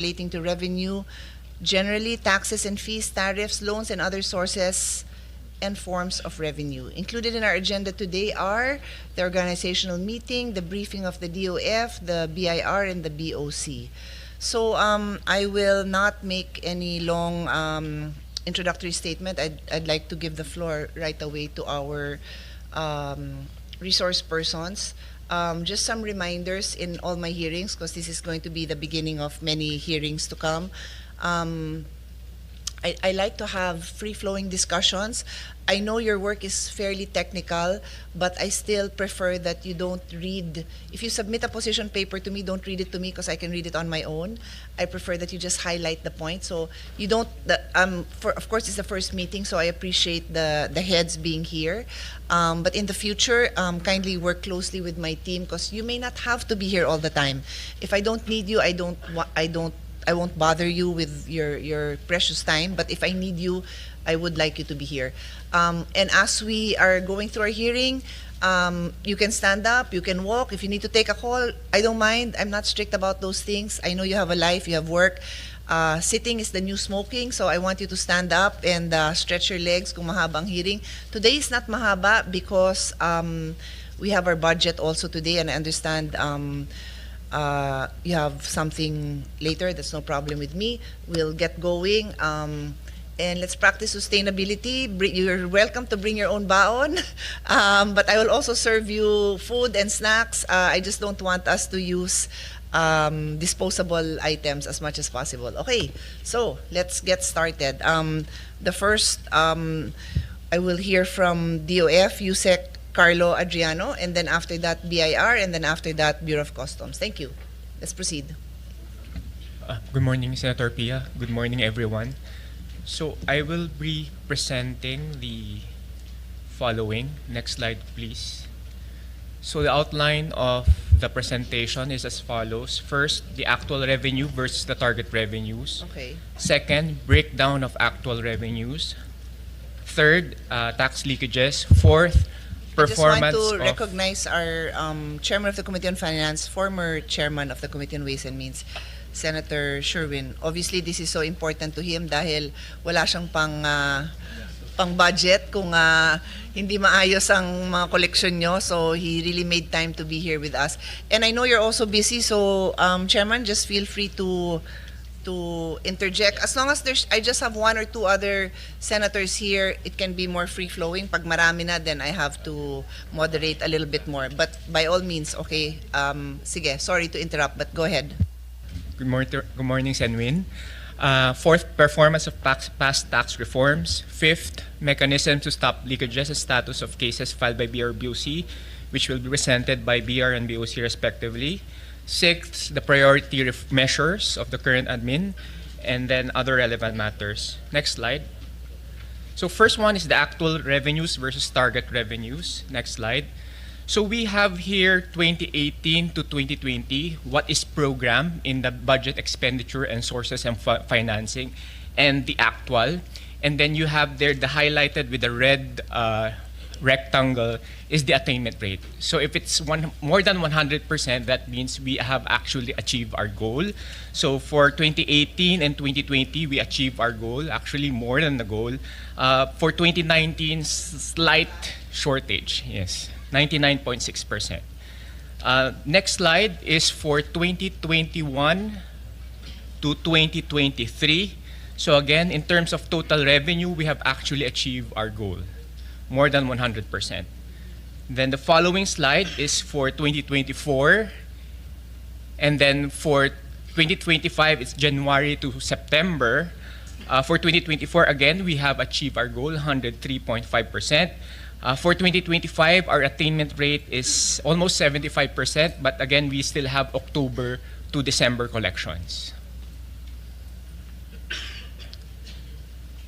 relating to revenue, generally taxes and fees, tariffs, loans, and other sources and forms of revenue. Included in our agenda today are the organizational meeting, the briefing of the DOF, the BIR, and the BOC. So I will not make any long introductory statement. I'd like to give the floor right away to our resource persons. Just some reminders in all my hearings, because this is going to be the beginning of many hearings to come. I like to have free-flowing discussions. I know your work is fairly technical, but I still prefer that you don't read. If you submit a position paper to me, don't read it to me because I can read it on my own. I prefer that you just highlight the point. So you don't. Of course, it's the first meeting, so I appreciate the heads being here. But in the future, kindly work closely with my team because you may not have to be here all the time. If I don't need you, I won't bother you with your precious time, but if I need you, I would like you to be here. And as we are going through our hearing, you can stand up, you can walk. If you need to take a call, I don't mind. I'm not strict about those things. I know you have a life, you have work. Sitting is the new smoking, so I want you to stand up and stretch your legs kung mahabang hearing. Today is not mahaba because we have our budget also today, and I understand you have something later. That's no problem with me. We'll get going. And let's practice sustainability. You're welcome to bring your own baon. But I will also serve you food and snacks. I just don't want us to use disposable items as much as possible. Okay, so let's get started. The first, I will hear from DOF, USEC Carlo Adriano, and then after that BIR, and then after that Bureau of Customs. Thank you. Let's proceed. Good morning, Senator Pia. Good morning, everyone. So I will be presenting the following. Next slide, please. So the outline of the presentation is as follows. First, the actual revenue versus the target revenues. Okay. Second, breakdown of actual revenues. Third, tax leakages. Fourth, performance. I just want to recognize our Chairman of the Committee on Finance, former Chairman of the Committee on Ways and Means, Senator Sherwin. Obviously, this is so important to him dahil wala siyang pang budget kung hindi maayos ang mga collection nyo. So he really made time to be here with us. And I know you're also busy, so Chairman, just feel free to interject. As long as I just have one or two other senators here, it can be more free-flowing. Pag marami na, then I have to moderate a little bit more. But by all means, okay, sige, sorry to interrupt, but go ahead. Good morning, Senwin. Fourth, performance of past tax reforms. Fifth, mechanism to stop leakages and status of cases filed by BR BOC, which will be presented by BR and BOC respectively. Sixth, the priority measures of the current admin, and then other relevant matters. Next slide. So first one is the actual revenues versus target revenues. Next slide. So we have here 2018 to 2020, what is programmed in the budget expenditure and sources and financing, and the actual. And then you have there the highlighted with the red rectangle is the attainment rate. So if it's more than 100%, that means we have actually achieved our goal. So for 2018 and 2020, we achieved our goal, actually more than the goal. For 2019, slight shortage, yes, 99.6%. Next slide is for 2021 to 2023. So again, in terms of total revenue, we have actually achieved our goal, more than 100%. Then the following slide is for 2024. And then for 2025, it's January to September. For 2024, again, we have achieved our goal, 103.5%. For 2025, our attainment rate is almost 75%, but again, we still have October to December collections.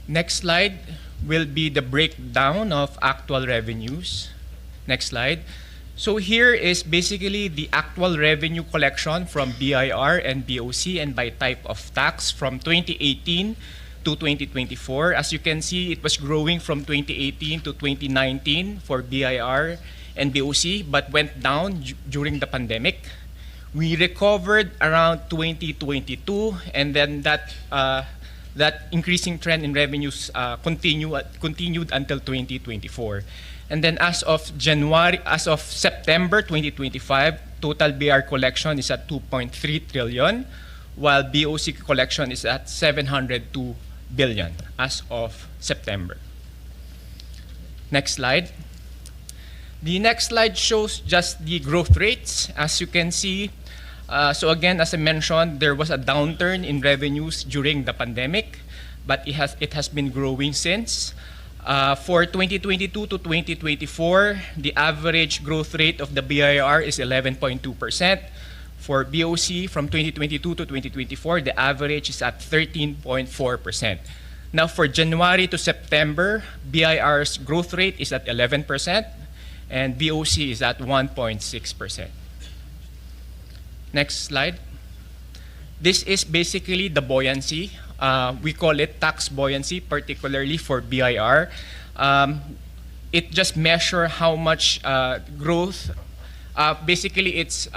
Next slide will be the breakdown of actual revenues. Next slide. So here is basically the actual revenue collection from BIR and BOC and by type of tax from 2018 to 2024. As you can see, it was growing from 2018 to 2019 for BIR and BOC, but went down during the pandemic. We recovered around 2022, and then that increasing trend in revenues continued until 2024. And then as of September 2025, total BR collection is at 2.3 trillion, while BOC collection is at 702 billion as of September. Next slide. The next slide shows just the growth rates. As you can see, so again, as I mentioned, there was a downturn in revenues during the pandemic, but it has been growing since. For 2022 to 2024, the average growth rate of the BIR is 11.2%. For BOC, from 2022 to 2024, the average is at 13.4%. Now, for January to September, BIR's growth rate is at 11%, and BOC is at 1.6%. Next slide. This is basically the buoyancy. We call it tax buoyancy, particularly for BIR. It just measures how much growth. Basically, it's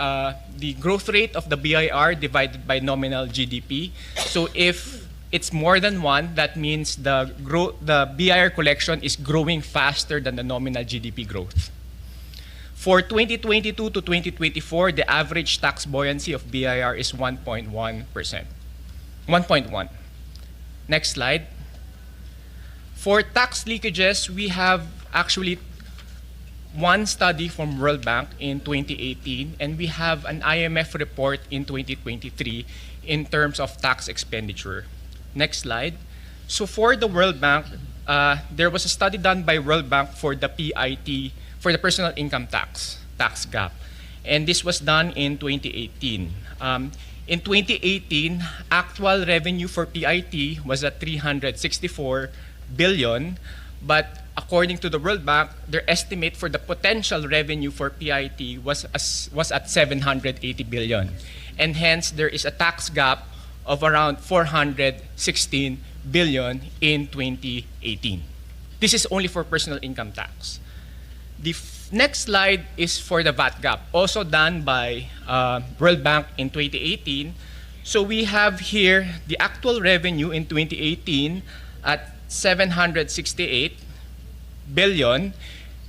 the growth rate of the BIR divided by nominal GDP. So if it's more than 1, that means the BIR collection is growing faster than the nominal GDP growth. For 2022 to 2024, the average tax buoyancy of BIR is 1.1%. 1.1. Next slide. For tax leakages, we have actually one study from World Bank in 2018, and we have an IMF report in 2023 in terms of tax expenditure. Next slide. So for the World Bank, there was a study done by World Bank for the PIT, for the personal income tax gap. And this was done in 2018. In 2018, actual revenue for PIT was at 364 billion, but according to the World Bank, their estimate for the potential revenue for PIT was at 780 billion. And hence, there is a tax gap of around 416 billion in 2018. This is only for personal income tax. The next slide is for the VAT gap, also done by World Bank in 2018. So we have here the actual revenue in 2018 at 768 billion,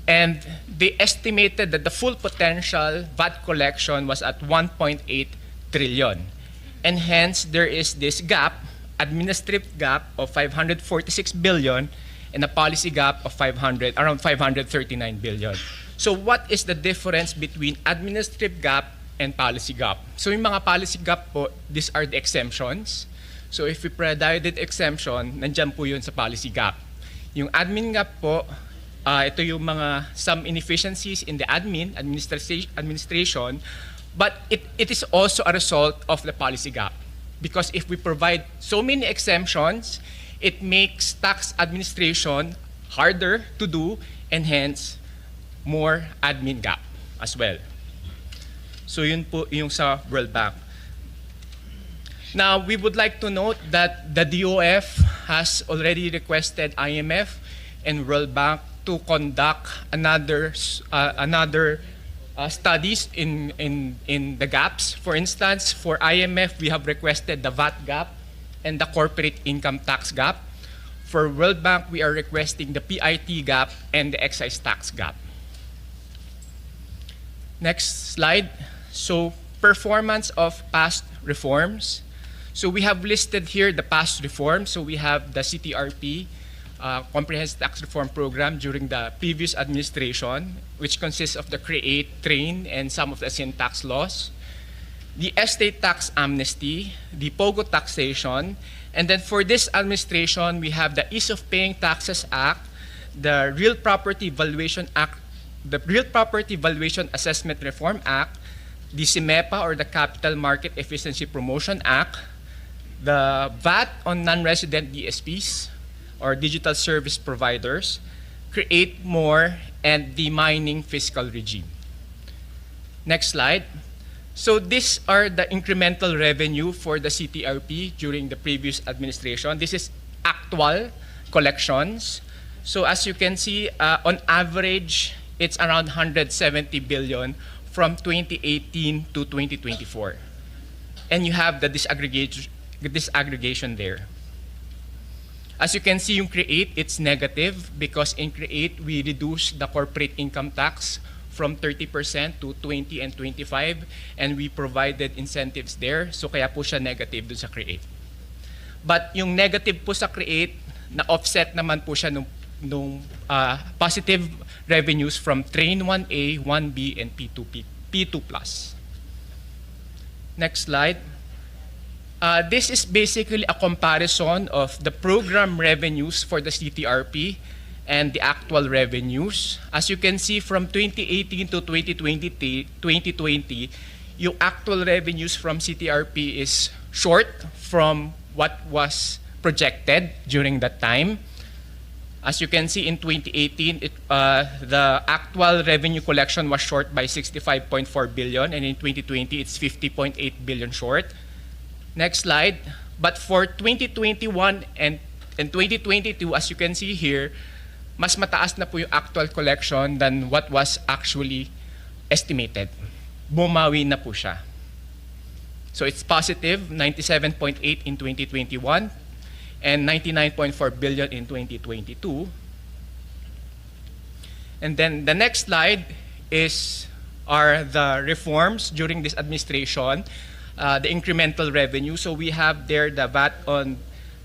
and they estimated that the full potential VAT collection was at 1.8 trillion. And hence, there is this gap, administrative gap of 546 billion, and a policy gap of around 539 billion. So what is the difference between administrative gap and policy gap? So yung mga policy gap po, these are the exemptions. So if we pre-divided exemption, nandyan po yun sa policy gap. Yung admin gap po, ito yung some inefficiencies in the administration, but it is also a result of the policy gap. Because if we provide so many exemptions, it makes tax administration harder to do, and hence more admin gap as well. So yun po yung sa World Bank. Now, we would like to note that the DOF has already requested IMF and World Bank to conduct another studies in the gaps. For instance, for IMF, we have requested the VAT gap and the corporate income tax gap. For World Bank, we are requesting the PIT gap and the excise tax gap. Next slide. So, performance of past reforms. So we have listed here the past reforms. So we have the CTRP, Comprehensive Tax Reform Program during the previous administration, which consists of the CREATE, TRAIN, and some of the ASEAN tax laws. The estate tax amnesty, the POGO taxation, and then for this administration, we have the Ease of Paying Taxes Act, the Real Property Valuation Act, the Real Property Valuation Assessment Reform Act, the CIMEPA or the Capital Market Efficiency Promotion Act, the VAT on non-resident DSPs or digital service providers, CREATE More, and the mining fiscal regime. Next slide. So these are the incremental revenue for the CTRP during the previous administration. This is actual collections. So as you can see, on average, it's around 170 billion from 2018 to 2024. And you have the disaggregation there. As you can see, yung create, it's negative because in create, we reduce the corporate income tax from 30% to 20 and 25, and we provided incentives there, so kaya po siya negative dun sa create. But yung negative po sa create, na-offset naman po siya nung positive revenues from Train 1A, 1B, and P2 Plus. Next slide. This is basically a comparison of the program revenues for the CTRP and the actual revenues. As you can see, from 2018 to 2020, yung actual revenues from CTRP is short from what was projected during that time. As you can see, in 2018, the actual revenue collection was short by 65.4 billion, and in 2020, it's 50.8 billion short. Next slide. But for 2021 and 2022, as you can see here, mas mataas na po yung actual collection than what was actually estimated. Bumawi na po siya. So it's positive, 97.8 in 2021 and 99.4 billion in 2022. And then the next slide are the reforms during this administration. The incremental revenue. So we have there the VAT on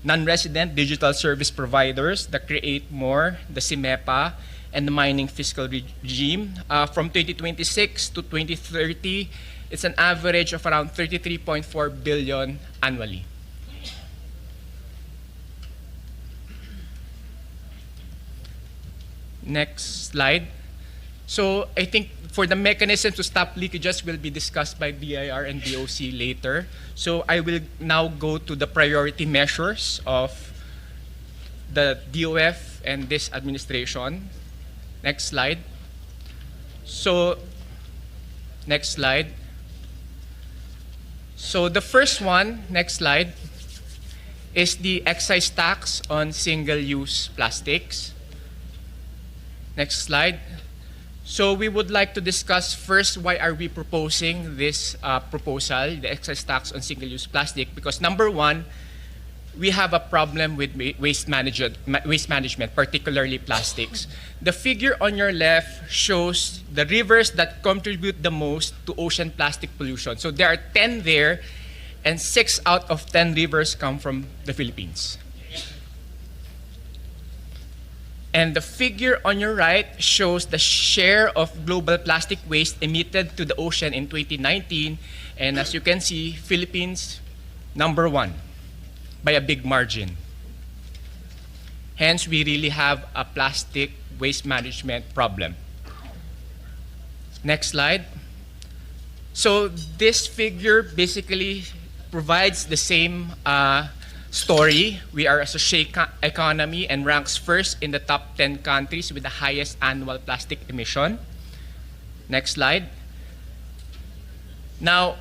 non-resident digital service providers, the Create More, the CIMEPA, and the mining fiscal regime. From 2026 to 2030, it's an average of around 33.4 billion annually. Next slide. So I think for the mechanism to stop leakages will be discussed by BIR and DOC later. So I will now go to the priority measures of the DOF and this administration. Next slide. So, next slide. So the first one, next slide, is the excise tax on single-use plastics. Next slide. So we would like to discuss first why are we proposing this proposal, the excise tax on single-use plastic, because number one, we have a problem with waste management, particularly plastics. The figure on your left shows the rivers that contribute the most to ocean plastic pollution. So there are 10 there, and 6 out of 10 rivers come from the Philippines. And the figure on your right shows the share of global plastic waste emitted to the ocean in 2019. And as you can see, Philippines, number 1 by a big margin. Hence, we really have a plastic waste management problem. Next slide. So this figure basically provides the same story. We are a social economy and ranks first in the top 10 countries with the highest annual plastic emission. Next slide. Now,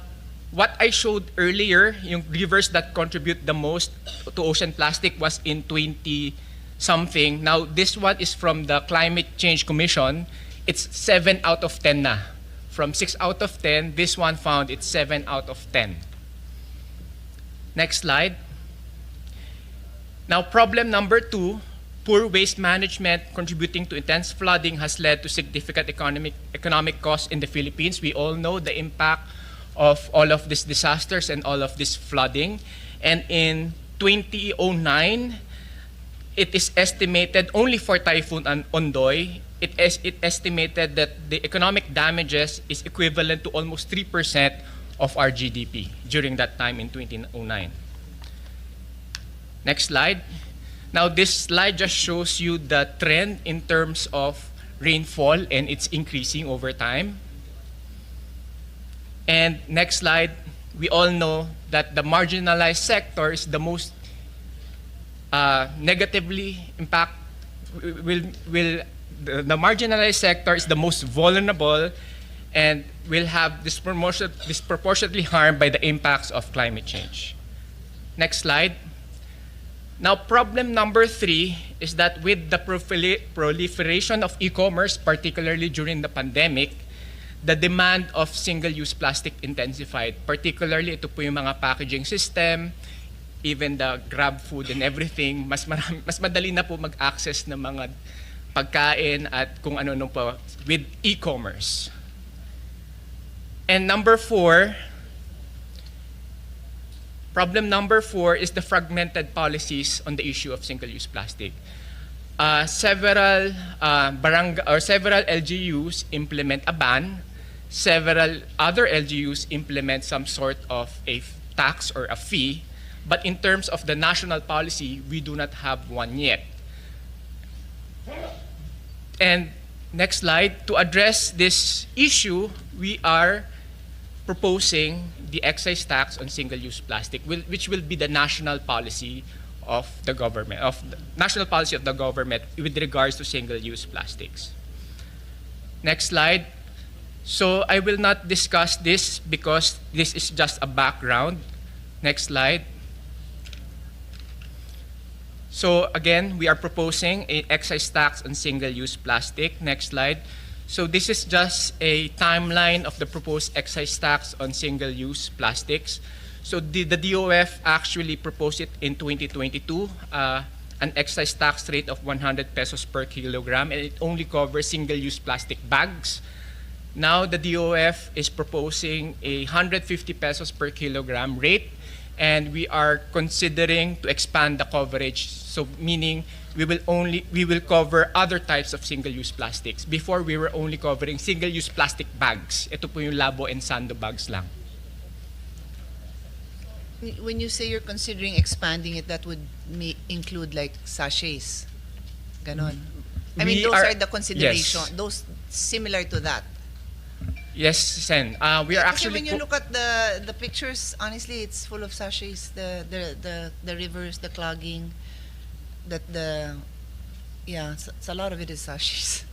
what I showed earlier, yung rivers that contribute the most to ocean plastic was in 20-something. Now, this one is from the Climate Change Commission. It's 7 out of 10 na. From 6 out of 10, this one found it's 7 out of 10. Next slide. Now, problem number 2, poor waste management contributing to intense flooding has led to significant economic costs in the Philippines. We all know the impact of all of these disasters and all of this flooding. And in 2009, it is estimated only for Typhoon Ondoy, it estimated that the economic damages is equivalent to almost 3% of our GDP during that time in 2009. Next slide. Now this slide just shows you the trend in terms of rainfall, and it's increasing over time. And next slide, we all know that the marginalized sector is the most negatively impact, the marginalized sector is the most vulnerable and will have disproportionately harmed by the impacts of climate change. Next slide. Now, problem number 3 is that with the proliferation of e-commerce, particularly during the pandemic, the demand of single-use plastic intensified. Particularly, ito po yung mga packaging system, even the grab food and everything, mas madali na po mag-access ng mga pagkain at kung ano po with e-commerce. And problem number four is the fragmented policies on the issue of single-use plastic. Several LGUs implement a ban. Several other LGUs implement some sort of a tax or a fee. But in terms of the national policy, we do not have one yet. And next slide, to address this issue, we are proposing the excise tax on single-use plastic, which will be the national policy of the government, with regards to single-use plastics. Next slide. So I will not discuss this because this is just a background. Next slide. So again, we are proposing an excise tax on single-use plastic. Next slide. So this is just a timeline of the proposed excise tax on single-use plastics. So the DOF actually proposed it in 2022, an excise tax rate of 100 pesos per kilogram, and it only covers single-use plastic bags. Now the DOF is proposing a 150 pesos per kilogram rate, and we are considering to expand the coverage. So meaning we will cover other types of single-use plastics. Before, we were only covering single-use plastic bags. Ito po yung Labo and Sando bags lang. When you say you're considering expanding it, that would include like sachets. Ganon. I mean, those are the consideration. Yes. Those similar to that. Yes, Sen. We are Kasi actually when you look at the pictures, honestly, it's full of sachets. The rivers, the clogging, it's a lot of it is sachets.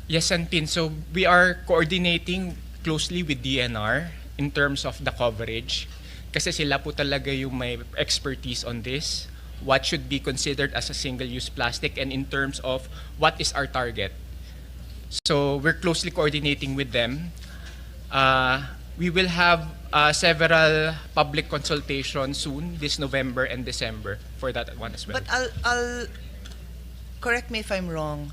Yes, and Pin. So we are coordinating closely with DNR in terms of the coverage. Kasi sila po talaga yung may expertise on this. What should be considered as a single-use plastic, and in terms of what is our target. So we're closely coordinating with them. We will have several public consultations soon, this November and December, for that one as well. But I'll correct me if I'm wrong.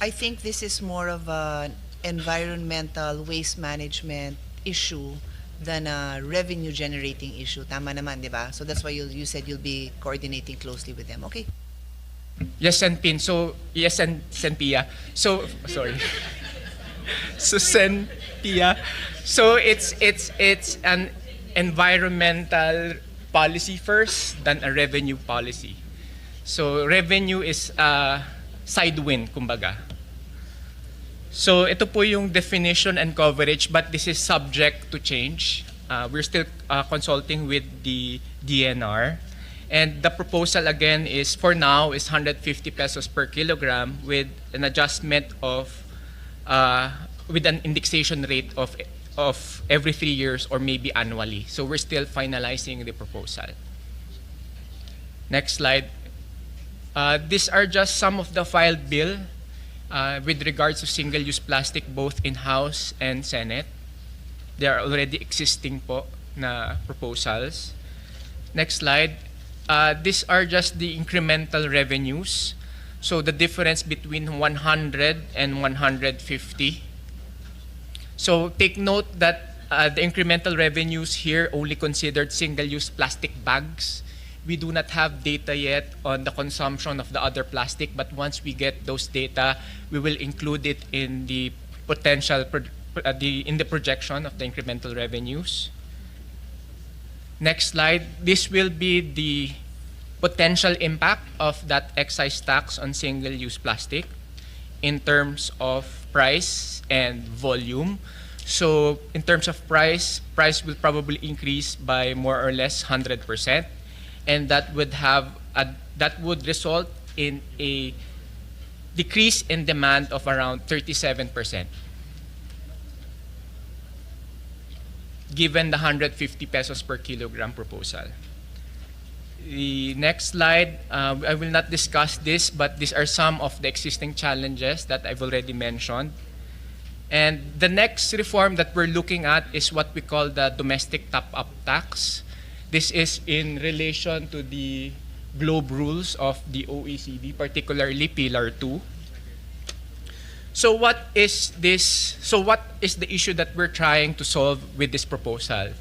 I think this is more of an environmental waste management issue than a revenue generating issue. Tama naman, di ba? So that's why you said you'll be coordinating closely with them. Okay. Yes, Senpin. So, yes, Senpia. So, sorry. So, Senpia. So, it's an environmental policy first, than a revenue policy. So, revenue is side win, kumbaga. So, ito po yung definition and coverage, but this is subject to change. We're still consulting with the DNR. And the proposal again is, for now, is 150 pesos per kilogram with an adjustment of, with an indexation rate of every 3 years or maybe annually. So we're still finalizing the proposal. Next slide. These are just some of the filed bill with regards to single-use plastic, both in-house and Senate. There are already existing po na proposals. Next slide. These are just the incremental revenues. So the difference between 100 and 150. So take note that the incremental revenues here only considered single-use plastic bags. We do not have data yet on the consumption of the other plastic, but once we get those data, we will include it in the potential, in the projection of the incremental revenues. Next slide. This will be the potential impact of that excise tax on single-use plastic in terms of price and volume. So in terms of price will probably increase by more or less 100%, and that would result in a decrease in demand of around 37%. Given the 150 pesos per kilogram proposal. The next slide, I will not discuss this, but these are some of the existing challenges that I've already mentioned. And the next reform that we're looking at is what we call the domestic top-up tax. This is in relation to the globe rules of the OECD, particularly Pillar 2. So what is this? So what is the issue that we're trying to solve with this proposal?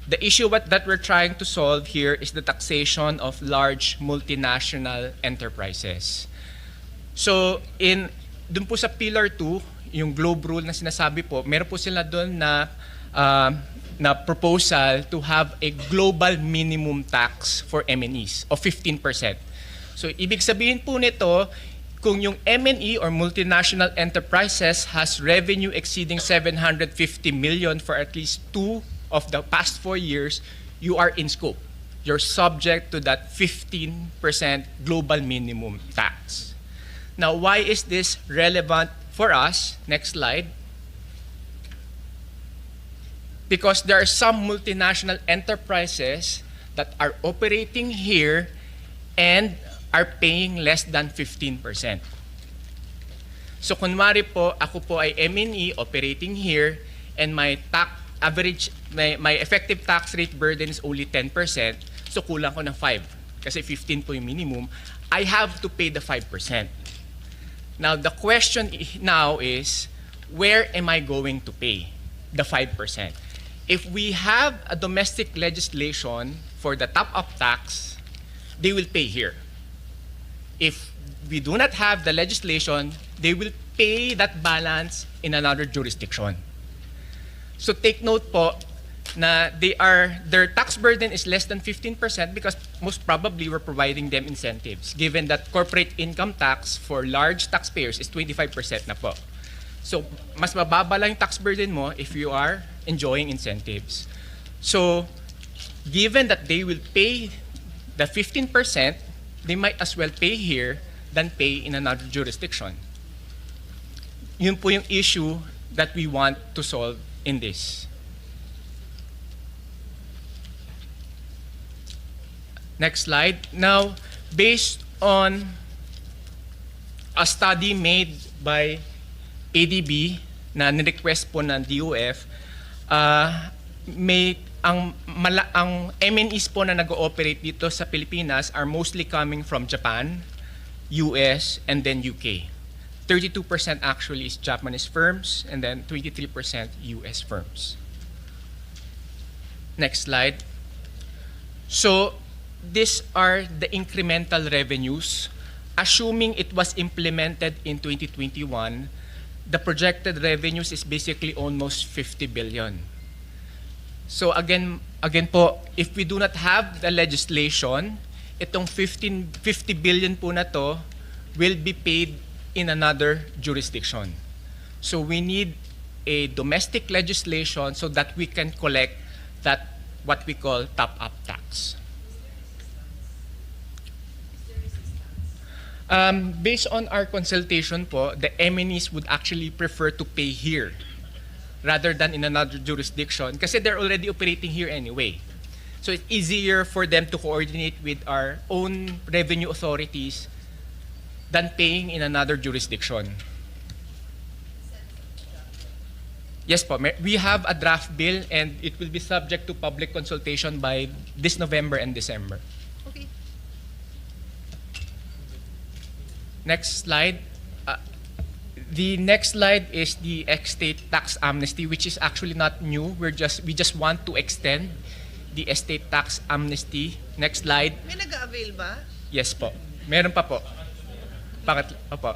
The issue that we're trying to solve here is the taxation of large multinational enterprises. So dun po sa Pillar 2, yung globe rule na sinasabi po, meron po sila doon na proposal to have a global minimum tax for MNEs of 15%. So ibig sabihin po nito, kung yung MNE or multinational enterprises has revenue exceeding 750 million for at least 2 of the past 4 years, you are in scope. You're subject to that 15% global minimum tax. Now, why is this relevant for us? Next slide. Because there are some multinational enterprises that are operating here and are paying less than 15%. So kunwari po, ako po ay MNE operating here and my my effective tax rate burden is only 10%, so kulang ko ng 5 kasi 15 po yung minimum, I have to pay the 5%. Now the question now is, where am I going to pay the 5%? If we have a domestic legislation for the top-up tax, they will pay here. If we do not have the legislation, they will pay that balance in another jurisdiction. So take note po na their tax burden is less than 15% because most probably we're providing them incentives, given that corporate income tax for large taxpayers is 25% na po. So mas mababa lang yung tax burden mo if you are enjoying incentives. So given that they will pay the 15%, they might as well pay here than pay in another jurisdiction. Yun po yung issue that we want to solve in this. Next slide. Now, based on a study made by ADB na nirequest po ng DOF, ang MNEs po na nag-ooperate dito sa Pilipinas are mostly coming from Japan, US, and then UK. 32% actually is Japanese firms, and then 23% US firms. Next slide. So, these are the incremental revenues. Assuming it was implemented in 2021, the projected revenues is basically almost 50 billion. So again po, if we do not have the legislation, itong 50 billion po na to will be paid in another jurisdiction. So we need a domestic legislation so that we can collect that what we call top-up tax. Based on our consultation po, the MNEs would actually prefer to pay here rather than in another jurisdiction kasi they're already operating here anyway. So it's easier for them to coordinate with our own revenue authorities than paying in another jurisdiction. Yes po, we have a draft bill and it will be subject to public consultation by this November and December. Okay. Next slide. The next slide is the estate tax amnesty, which is actually not new. We just want to extend the estate tax amnesty. Next slide. May nag-avail ba? Yes po. Meron pa po. Opo.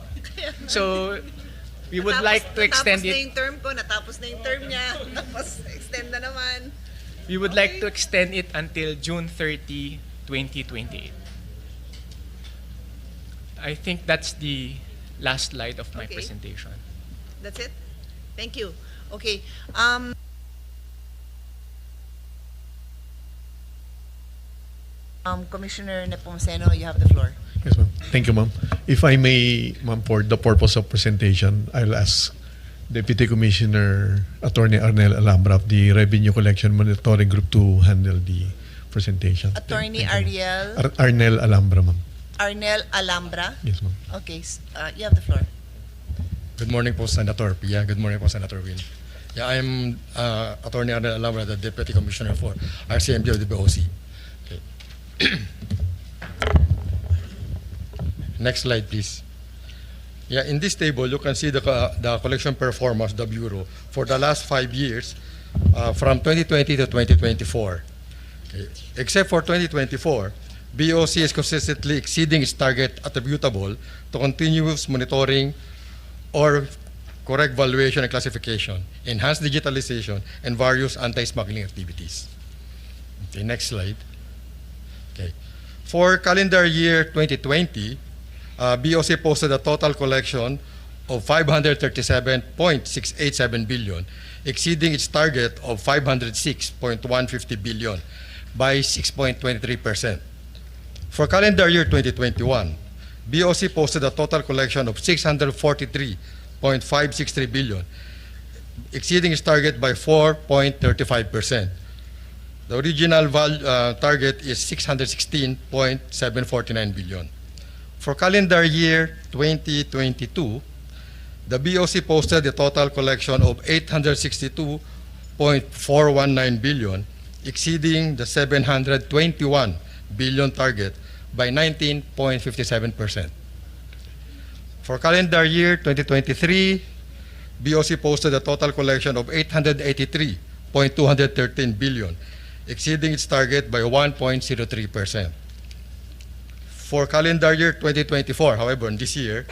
So, we would like to extend Natapos na it. yung term ko, natapos na yung term niya. Tapos, extend na naman. We would like to extend it until June 30, 2028. I think that's the last slide of my Okay. presentation. That's it? Thank you. Okay. Commissioner Nepomuceno, you have the floor. Yes, ma'am. Thank you, ma'am. If I may, ma'am, for the purpose of presentation, I'll ask Deputy Commissioner Attorney Arnel Alhambra of the Revenue Collection Monitoring Group to handle the presentation. Attorney Thank you, Ariel ma'am. Arnel Alhambra, ma'am. Arnel Alhambra. Yes, ma'am. Okay, you have the floor. Good morning po, Senator Pia. Good morning po, Senator Will. Yeah, I'm Attorney Arnel Alambra, the Deputy Commissioner for RCMD of the BOC. Okay. Next slide, please. Yeah, in this table, you can see the collection performance of the Bureau for the last 5 years from 2020 to 2024. Okay. Except for 2024, BOC is consistently exceeding its target attributable to continuous monitoring or correct valuation and classification, enhanced digitalization, and various anti-smuggling activities. Okay, next slide. Okay. For calendar year 2020, BOC posted a total collection of 537.687 billion, exceeding its target of 506.150 billion by 6.23%. For calendar year 2021, BOC posted a total collection of 643.563 billion, exceeding its target by 4.35%. The original target is 616.749 billion. For calendar year 2022, the BOC posted a total collection of 862.419 billion, exceeding the 721 billion target by 19.57%. For calendar year 2023, BOC posted a total collection of 883.213 billion, exceeding its target by 1.03%. For calendar year 2024, however, in this year,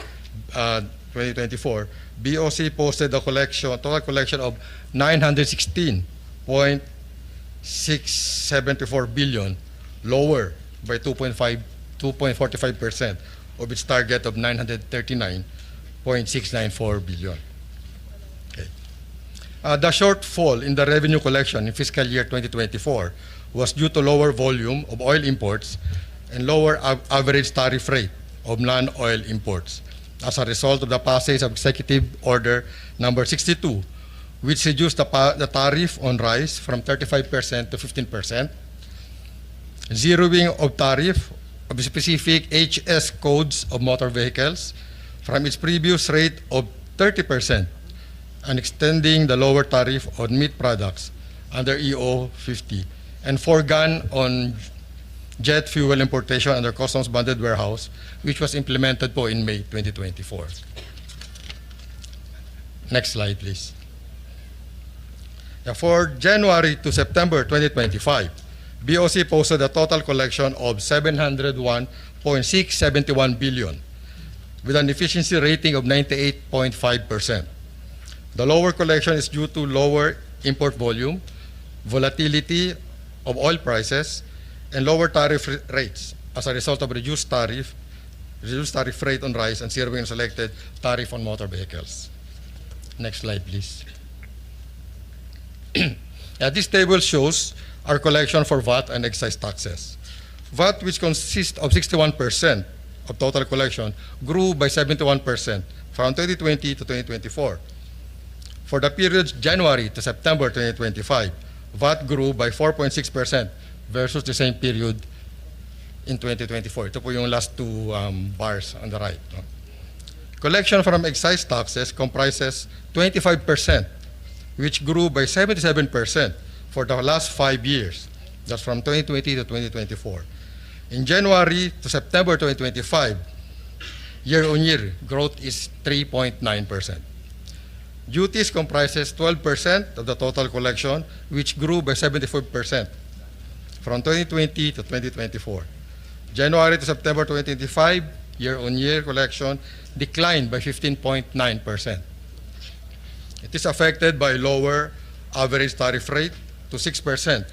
2024, BOC posted a total collection of 916.674 billion, lower by 2.45% of its target of 939.694 billion. Okay. The shortfall in the revenue collection in fiscal year 2024 was due to lower volume of oil imports and lower average tariff rate of non-oil imports as a result of the passage of Executive Order Number 62, which reduced the tariff on rice from 35% to 15%, zeroing of tariff of specific HS codes of motor vehicles from its previous rate of 30%, and extending the lower tariff on meat products under EO 50, and foregone on jet fuel importation under Customs Bonded Warehouse, which was implemented po in May 2024. Next slide, please. For January to September 2025, BOC posted a total collection of 701.671 billion with an efficiency rating of 98.5%. The lower collection is due to lower import volume, volatility of oil prices, and lower tariff rates as a result of reduced tariff rate on rice and zeroing on selected tariff on motor vehicles. Next slide, please. This table shows our collection for VAT and excise taxes. VAT, which consists of 61% of total collection, grew by 71% from 2020 to 2024. For the period January to September 2025, VAT grew by 4.6% versus the same period in 2024. Ito po yung last two bars on the right. No? Collection from excise taxes comprises 25%, which grew by 77% for the last 5 years. That's from 2020 to 2024. In January to September 2025, year-on-year growth is 3.9%. Duties comprises 12% of the total collection, which grew by 74% from 2020 to 2024. January to September 2025, year-on-year collection declined by 15.9%. It is affected by lower average tariff rate to 6%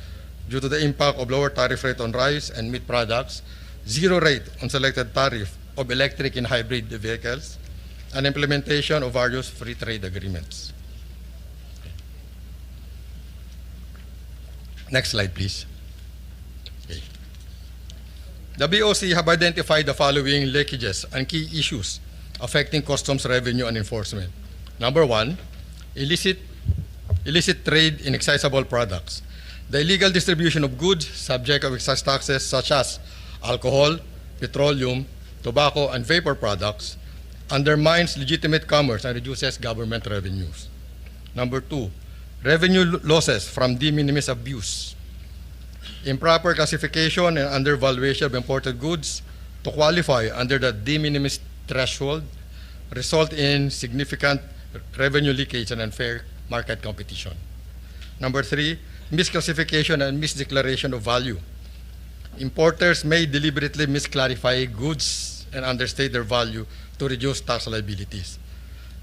due to the impact of lower tariff rate on rice and meat products, zero rate on selected tariff of electric and hybrid vehicles, and implementation of various free trade agreements. Next slide, please. Okay. The BOC have identified the following leakages and key issues affecting customs revenue and enforcement. Number one, illicit trade in excisable products. The illegal distribution of goods subject of excise taxes such as alcohol, petroleum, tobacco, and vapor products, undermines legitimate commerce and reduces government revenues. Number 2, revenue losses from de minimis abuse. Improper classification and undervaluation of imported goods to qualify under the de minimis threshold result in significant revenue leakage and unfair market competition. Number 3, misclassification and misdeclaration of value. Importers may deliberately misclarify goods and understate their value to reduce tax liabilities.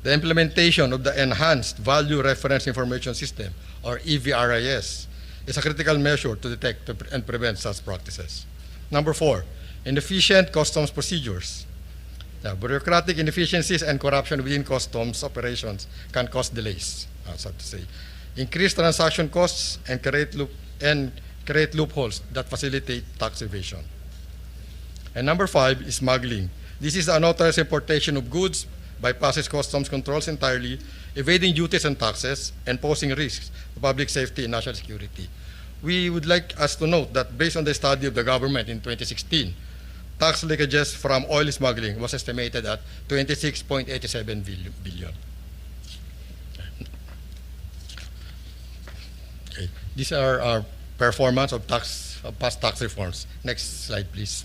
The implementation of the Enhanced Value Reference Information System, or EVRIS, is a critical measure to detect and prevent such practices. Number 4, inefficient customs procedures. Now, bureaucratic inefficiencies and corruption within customs operations can cause delays, so to say. Increase transaction costs and create loopholes that facilitate tax evasion. And number 5 is smuggling. This is unauthorized importation of goods, bypasses customs controls entirely, evading duties and taxes, and posing risks to public safety and national security. We would like us to note that based on the study of the government in 2016, tax leakages from oil smuggling was estimated at 26.87 billion. Okay. These are our performance of past tax reforms. Next slide, please.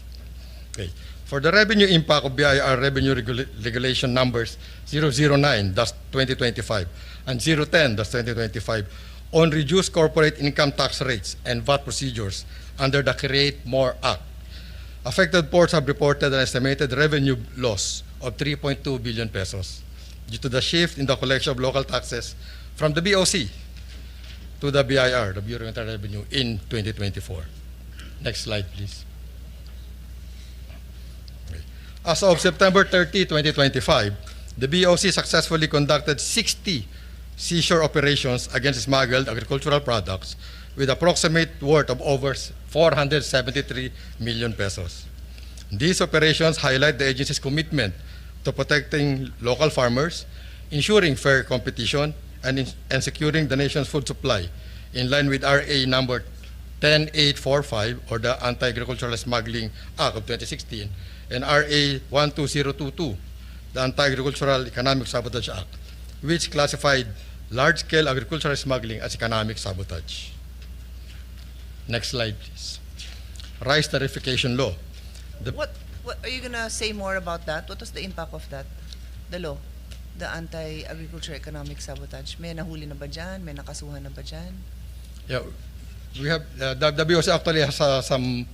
Okay. For the revenue impact of BIR revenue regulation numbers 009-2025 and 010-2025 on reduced corporate income tax rates and VAT procedures under the Create More Act, affected ports have reported an estimated revenue loss of 3.2 billion pesos due to the shift in the collection of local taxes from the BOC to the BIR, the Bureau of Internal Revenue, in 2024. Next slide, please. As of September 30, 2025, the BOC successfully conducted 60 seizure operations against smuggled agricultural products with approximate worth of over 473 million pesos. These operations highlight the agency's commitment to protecting local farmers, ensuring fair competition, and securing the nation's food supply in line with RA number 10845, or the Anti-Agricultural Smuggling Act of 2016, and RA 12022, the Anti-Agricultural Economic Sabotage Act, which classified large-scale agricultural smuggling as economic sabotage. Next slide, please. Rice Tarification Law. What are you gonna say more about that? What was the impact of that? The law, the anti-agriculture economic sabotage. May nahuli na ba dyan? May nakasuhan na ba dyan? Yeah, we have the BOC actually has some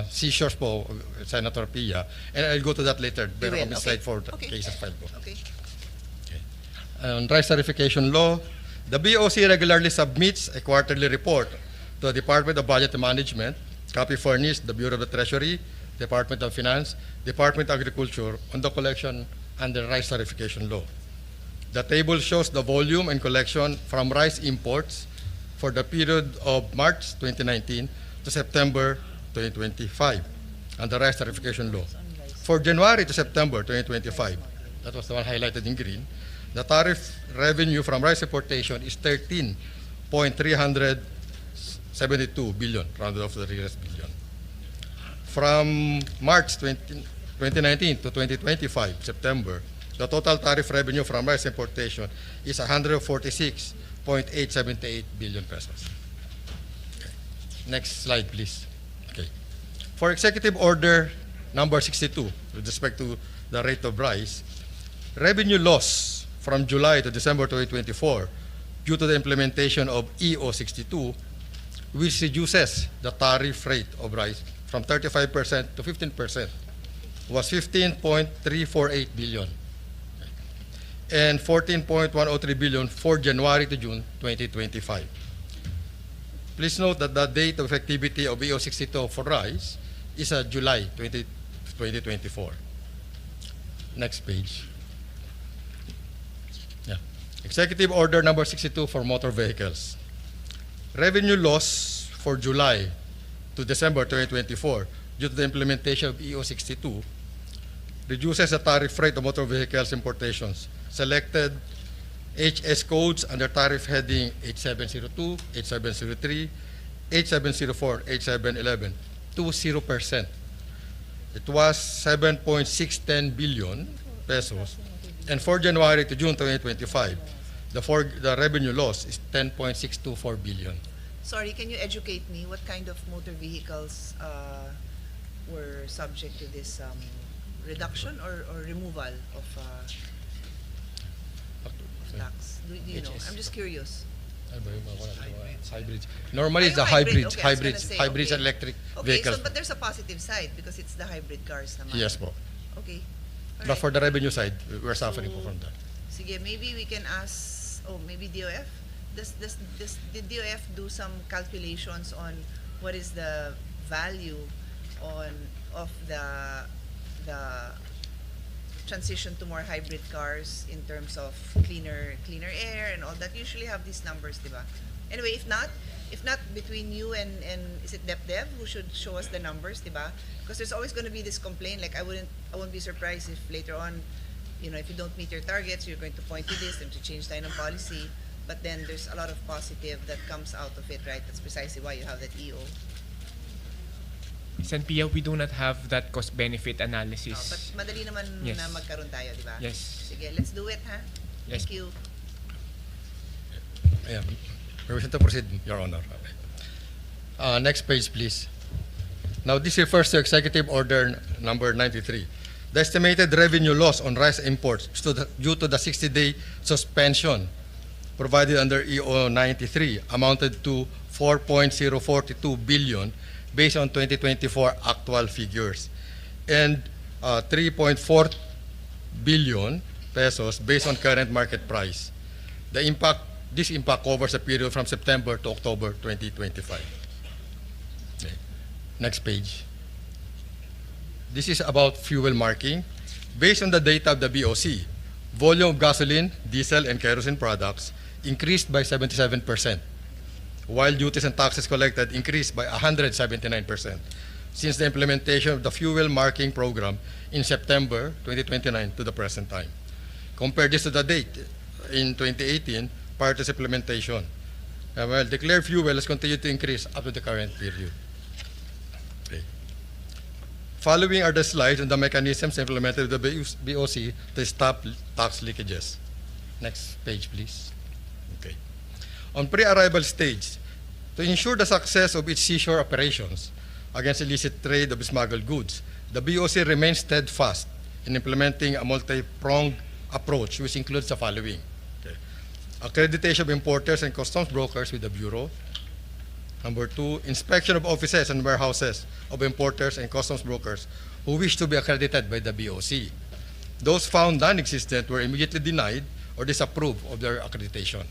seizures po, Senator Pia, and I'll go to that later. You will, On the okay. slide for the Okay. cases filed po. Okay. On rice tarification law, the BOC regularly submits a quarterly report to the Department of Budget and Management, copy furnished the Bureau of the Treasury, Department of Finance, Department of Agriculture on the collection under rice tarification law. The table shows the volume and collection from rice imports for the period of March 2019 to September 2025 under rice tarification law. For January to September 2025, that was the one highlighted in green, the tariff revenue from rice importation is 13.372 billion, rounded off to the nearest billion. From March 2019 to 2025, September, the total tariff revenue from rice importation is 146.878 billion pesos. Okay. Next slide, please. Okay. For Executive Order number 62, with respect to the rate of rice, revenue loss from July to December 2024 due to the implementation of EO 62, which reduces the tariff rate of rice from 35% to 15%, was 15.348 billion and 14.103 billion for January to June 2025. Please note that the date of effectivity of EO 62 for rice is July 2024. Next page. Executive Order number 62 for motor vehicles. Revenue loss for July to December 2024 due to the implementation of EO 62 reduces the tariff rate of motor vehicles importations. Selected HS codes under tariff heading 8702, 8703, 8704, 8711 to 0%. It was 7.610 billion pesos. And for January to June 2025, the revenue loss is 10.624 billion. Sorry, can you educate me? What kind of motor vehicles were subject to this reduction or removal of tax? Do you know? I'm just curious. Hybrids. Normally, it's the Hybrid. hybrids, Okay, I was gonna say, hybrids okay. and electric Okay, vehicles. so but there's a positive side because it's the hybrid cars naman. Yes po. Okay. But for the revenue side, we're suffering po So, from that. Sige, maybe we can ask, maybe DOF? Did DOF do some calculations on what is the value of the transition to more hybrid cars in terms of cleaner air and all that? Usually have these numbers, diba? Anyway, if not between you and is it DepDev who should show us the numbers, diba? Because there's always going to be this complaint. Like I wouldn't be surprised if later on, if you don't meet your targets, you're going to point to this and to change tayo ng policy. But then there's a lot of positive that comes out of it, right? That's precisely why you have that EO. Sen Pia, we do not have that cost-benefit analysis. But madali naman Yes. na magkaroon tayo, di ba? Yes. Sige, let's do it, ha? Yes. Thank you. Yeah. Permission to proceed, Your Honor. Next page, please. Now, this refers to Executive Order number 93. The estimated revenue loss on rice imports due to the 60-day suspension provided under EO 93 amounted to 4.042 billion based on 2024 actual figures and 3.4 billion pesos based on current market price. This impact covers a period from September to October 2025. Okay. Next page. This is about fuel marking. Based on the data of the BOC, volume of gasoline, diesel, and kerosene products increased by 77%, while duties and taxes collected increased by 179% since the implementation of the fuel marking program in September 2029 to the present time. Compare this to the date in 2018 prior to its implementation. Declared fuel has continued to increase up to the current period. Okay. Following are the slides on the mechanisms implemented with the BOC to stop tax leakages. Next page, please. Okay. On pre-arrival stage, to ensure the success of its seashore operations against illicit trade of smuggled goods, the BOC remains steadfast in implementing a multi-pronged approach, which includes the following. Okay. Accreditation of importers and customs brokers with the Bureau. Number 2, inspection of offices and warehouses of importers and customs brokers who wish to be accredited by the BOC. Those found non-existent were immediately denied or disapproved of their accreditation.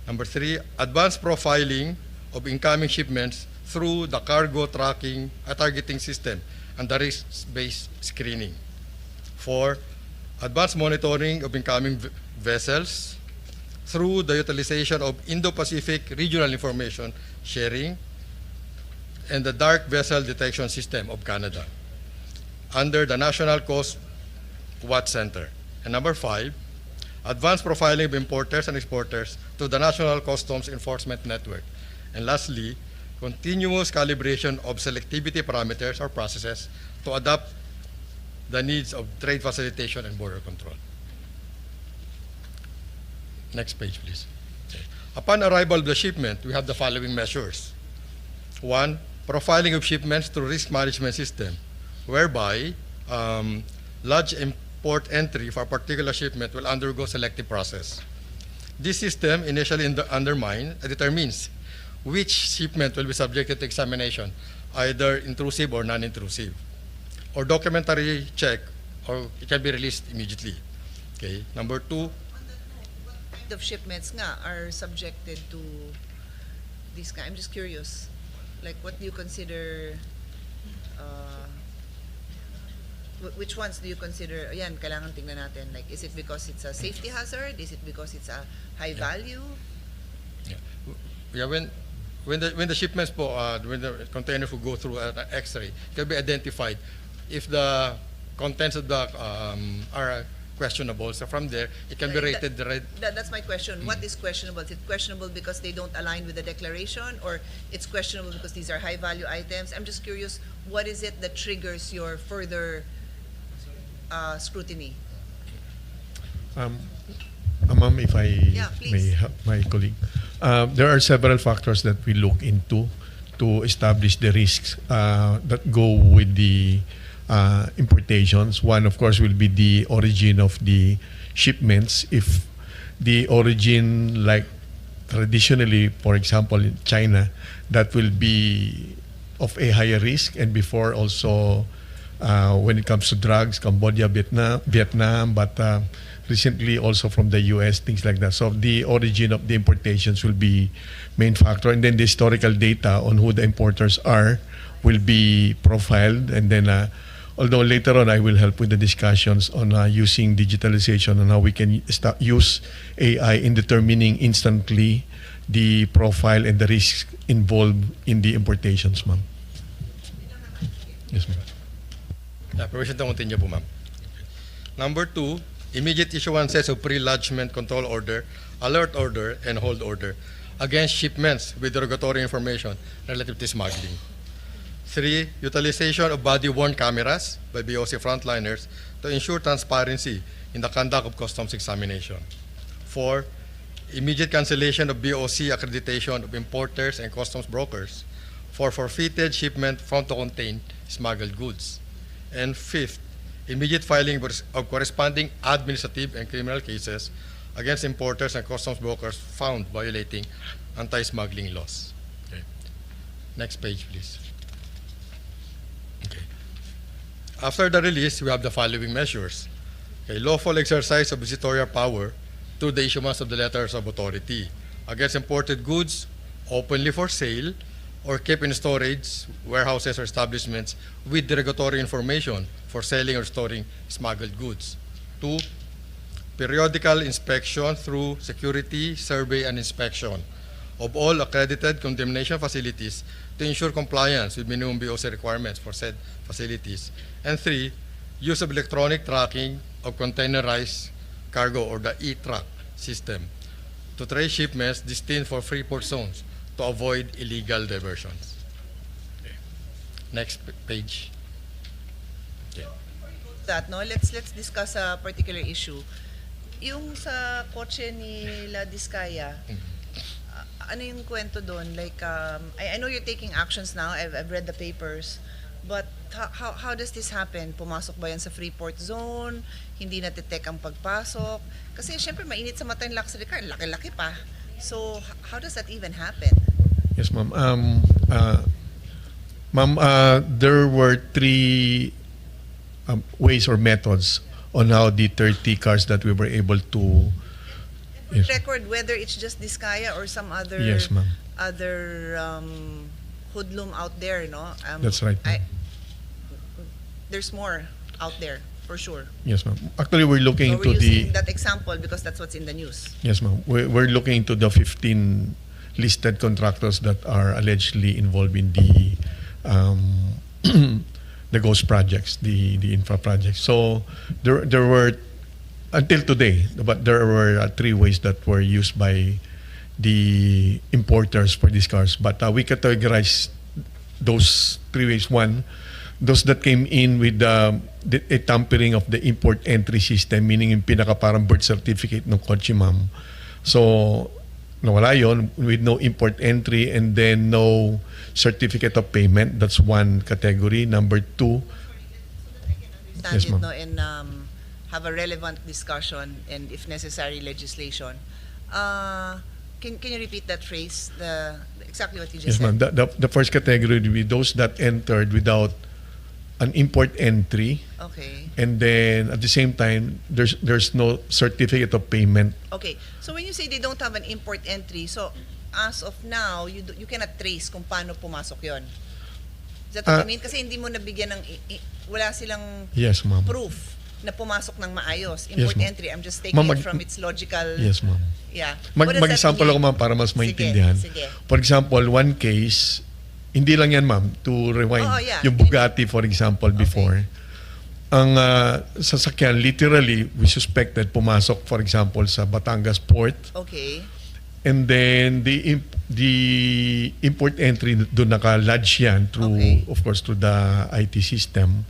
Number 3, advanced profiling of incoming shipments through the cargo targeting system and the risk-based screening. 4, advanced monitoring of incoming vessels through the utilization of Indo-Pacific Regional Information Sharing and the Dark Vessel Detection System of Canada under the National Coast Watch Center. And number 5, advanced profiling of importers and exporters to the National Customs Enforcement Network. And lastly, continuous calibration of selectivity parameters or processes to adapt the needs of trade facilitation and border control. Next page, please. Okay. Upon arrival of the shipment, we have the following measures. 1, profiling of shipments through risk management system, whereby large import entry for a particular shipment will undergo selective process. This system initially determines which shipment will be subjected to examination, either intrusive or non-intrusive, or documentary check, or it can be released immediately. Okay. Number 2, Of shipments nga are subjected to this kind. I'm just curious. Like, what do you consider? Which ones do you consider? Ayan, kailangan tingnan natin. Like, is it because it's a safety hazard? Is it because it's a high value? yeah, when the shipments when the containers will go through an X-ray, it can be identified if the contents of the are questionable. So from there, it can be rated red. That's my question. What is questionable? Is it questionable because they don't align with the declaration, or it's questionable because these are high-value items? I'm just curious, what is it that triggers your further scrutiny? Ma'am, if I Yeah, please. may help my colleague. There are several factors that we look into to establish the risks that go with the importations. One, of course, will be the origin of the shipments. If the origin, like traditionally, for example, in China, that will be of a higher risk. And before also, when it comes to drugs, Cambodia, Vietnam, but recently also from the US, things like that. So the origin of the importations will be main factor. And then the historical data on who the importers are will be profiled. And then, although later on I will help with the discussions on using digitalization and how we can use AI in determining instantly the profile and the risks involved in the importations, ma'am. Yes, ma'am. Permission to continue po, ma'am. Number 2, immediate issuances of pre-lodgement control order, alert order, and hold order against shipments with derogatory information relative to smuggling. 3, utilization of body-worn cameras by BOC frontliners to ensure transparency in the conduct of customs examination. 4, immediate cancellation of BOC accreditation of importers and customs brokers for forfeited shipment found to contain smuggled goods. And 5th, immediate filing of corresponding administrative and criminal cases against importers and customs brokers found violating anti-smuggling laws. Okay. Next page, please. Okay. After the release, we have the following measures. Okay. Lawful exercise of visitorial power through the issuance of the letters of authority against imported goods openly for sale or kept in storage, warehouses, or establishments with derogatory information for selling or storing smuggled goods. 2, periodical inspection through security, survey, and inspection of all accredited condemnation facilities to ensure compliance with minimum BOC requirements for said facilities. And 3, use of electronic tracking of containerized cargo or the e-track system to trace shipments destined for free port zones to avoid illegal diversions. Okay. Next page. Okay. That no, let's discuss a particular issue. Yung sa kotse ni La Discaya, ano yung kwento doon? Like, I know you're taking actions now. I've read the papers. But how does this happen? Pumasok ba yan sa free port zone? Hindi na-detect ang pagpasok? Kasi syempre mainit sa mata yung luxury car. Laki-laki pa. So how does that even happen? Yes, ma'am. Ma'am, there were 3 ways or methods on how the 30 cars that we were able to. Yes. Record whether it's just Discaya or some other. Yes, ma'am. Other hoodlum out there, no? That's right, ma'am. There's more out there for sure. Yes, ma'am. Actually, we're looking So we're into using the. that example because that's what's in the news. Yes, ma'am. We're looking into the 15 listed contractors that are allegedly involved in the the ghost projects, the infra projects. So there were until today, but there were 3 ways that were used by the importers for these cars. But we categorize those 3 ways. One, those that came in with a tampering of the import entry system, meaning yung pinaka parang birth certificate ng kotse, ma'am. So, nawala yun with no import entry and then no certificate of payment. That's one category. Number 2, Stand Yes, it, ma'am. no, and have a relevant discussion and if necessary legislation. Can you repeat that phrase? Exactly what you just yes, said. ma'am. The first category would be those that entered without an import entry, Okay. and then at the same time, there's no certificate of payment. Okay. So when you say they don't have an import entry, so as of now, you cannot trace kung paano pumasok yon. Is that what you mean? Kasi hindi mo nabigyan ng wala silang Yes, ma'am. proof na pumasok ng maayos. Yes, Import ma'am. entry. I'm just taking Ma'am, it from its logical. Yes, ma'am. Yeah. What does that Mag-example mean? ako, ma'am, para mas maintindihan. Sige. For example, one case, hindi lang yan, ma'am, to rewind. Oo, yeah. Yung Bugatti, for example, before. Ang sasakyan, literally, we suspected pumasok, for example, sa Batangas port. Okay. And then the import entry doon naka-lodge yan through, Okay. of course, through the IT system.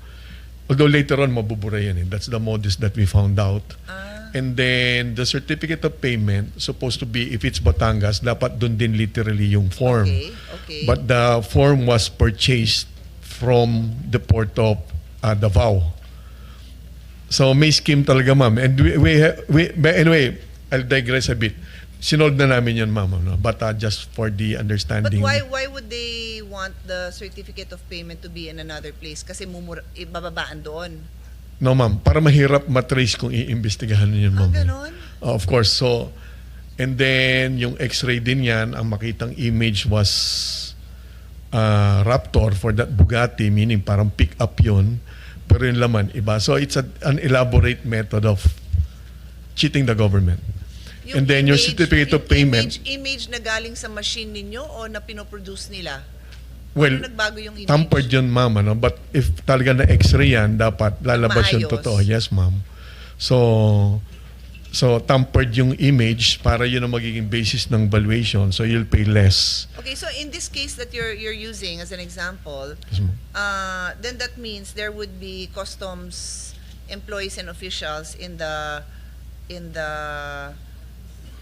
Although later on, mabubura yan. That's the modus that we found out. Ah, And then, the certificate of payment, supposed to be, if it's Batangas, dapat dun din literally yung form. okay, okay. But the form was purchased from the port of Davao. So may scheme talaga, ma'am. And but anyway, I'll digress a bit. Sinold na namin yan, ma'am. No? But just for the But understanding. why would they want the certificate of payment to be in another place? Kasi ibababaan doon. No, ma'am. Para mahirap matrace kung iimbestigahan yun, Ah, ma'am. ganon? Of course. So, and then yung x-ray din yan, ang makitang image was Raptor for that Bugatti, meaning parang pick up yun. Pero yung laman, iba. So, it's an elaborate method of cheating the government. And then your certificate of payment, Image na galing sa machine ninyo o na pinoproduce nila? well, Ano nagbago yung image? tampered yun, ma'am. Ano? But if talaga na x-ray yan, dapat lalabas yung Maayos. totoo. Yes, ma'am. So tampered yung image para yun ang magiging basis ng valuation. So you'll pay less. Okay, so in this case that you're using as an example, Yes, ma'am. then that means there would be customs employees and officials in the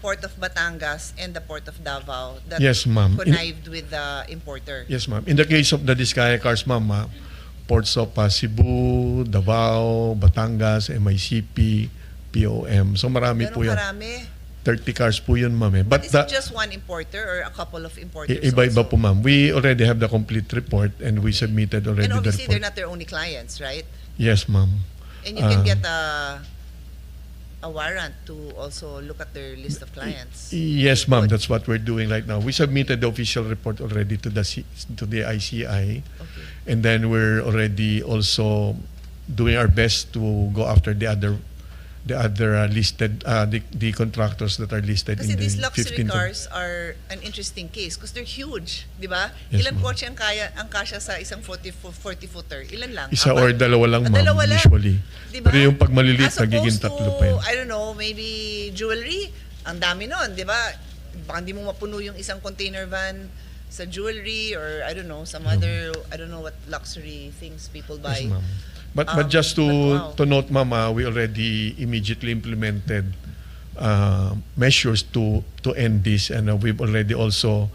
port of Batangas and the port of Davao that Yes, ma'am. connived with the importer. Yes, ma'am. In the case of the Diskaya cars, ma'am, ports of Cebu, Davao, Batangas, MICP, POM. So marami po Ganun yan. karami. 30 cars po yun, ma'am. But But is it just one importer or a couple of importers iba-iba also? po, ma'am. We already have the complete report and we submitted already And the obviously they're report. not their only clients, right? Yes, ma'am. And you can get a warrant to also look at their list of clients. Yes, ma'am. Good. That's what we're doing right now. We submitted the official report already to the ICI, Okay. and then we're already also doing our best to go after the other listed the contractors that are listed Kasi in the these luxury 15th. cars are an interesting case because they're huge, di ba? Yes, Ilan ma'am. kotse ang kasya sa isang 40-footer? Ilan lang? Isa Apat? or dalawa lang, ma'am, Dalawa lang. usually. Diba? Pero yung pag maliliit, As nagiging opposed tatlo to, pa yan. I don't know, maybe jewelry, ang dami nun, di ba? Baka hindi mo mapuno yung isang container van sa jewelry or I don't know, some other, I don't know what luxury things people buy. Yes, ma'am. But just but wow. to note, ma'am, we already immediately implemented measures to end this, and we've already also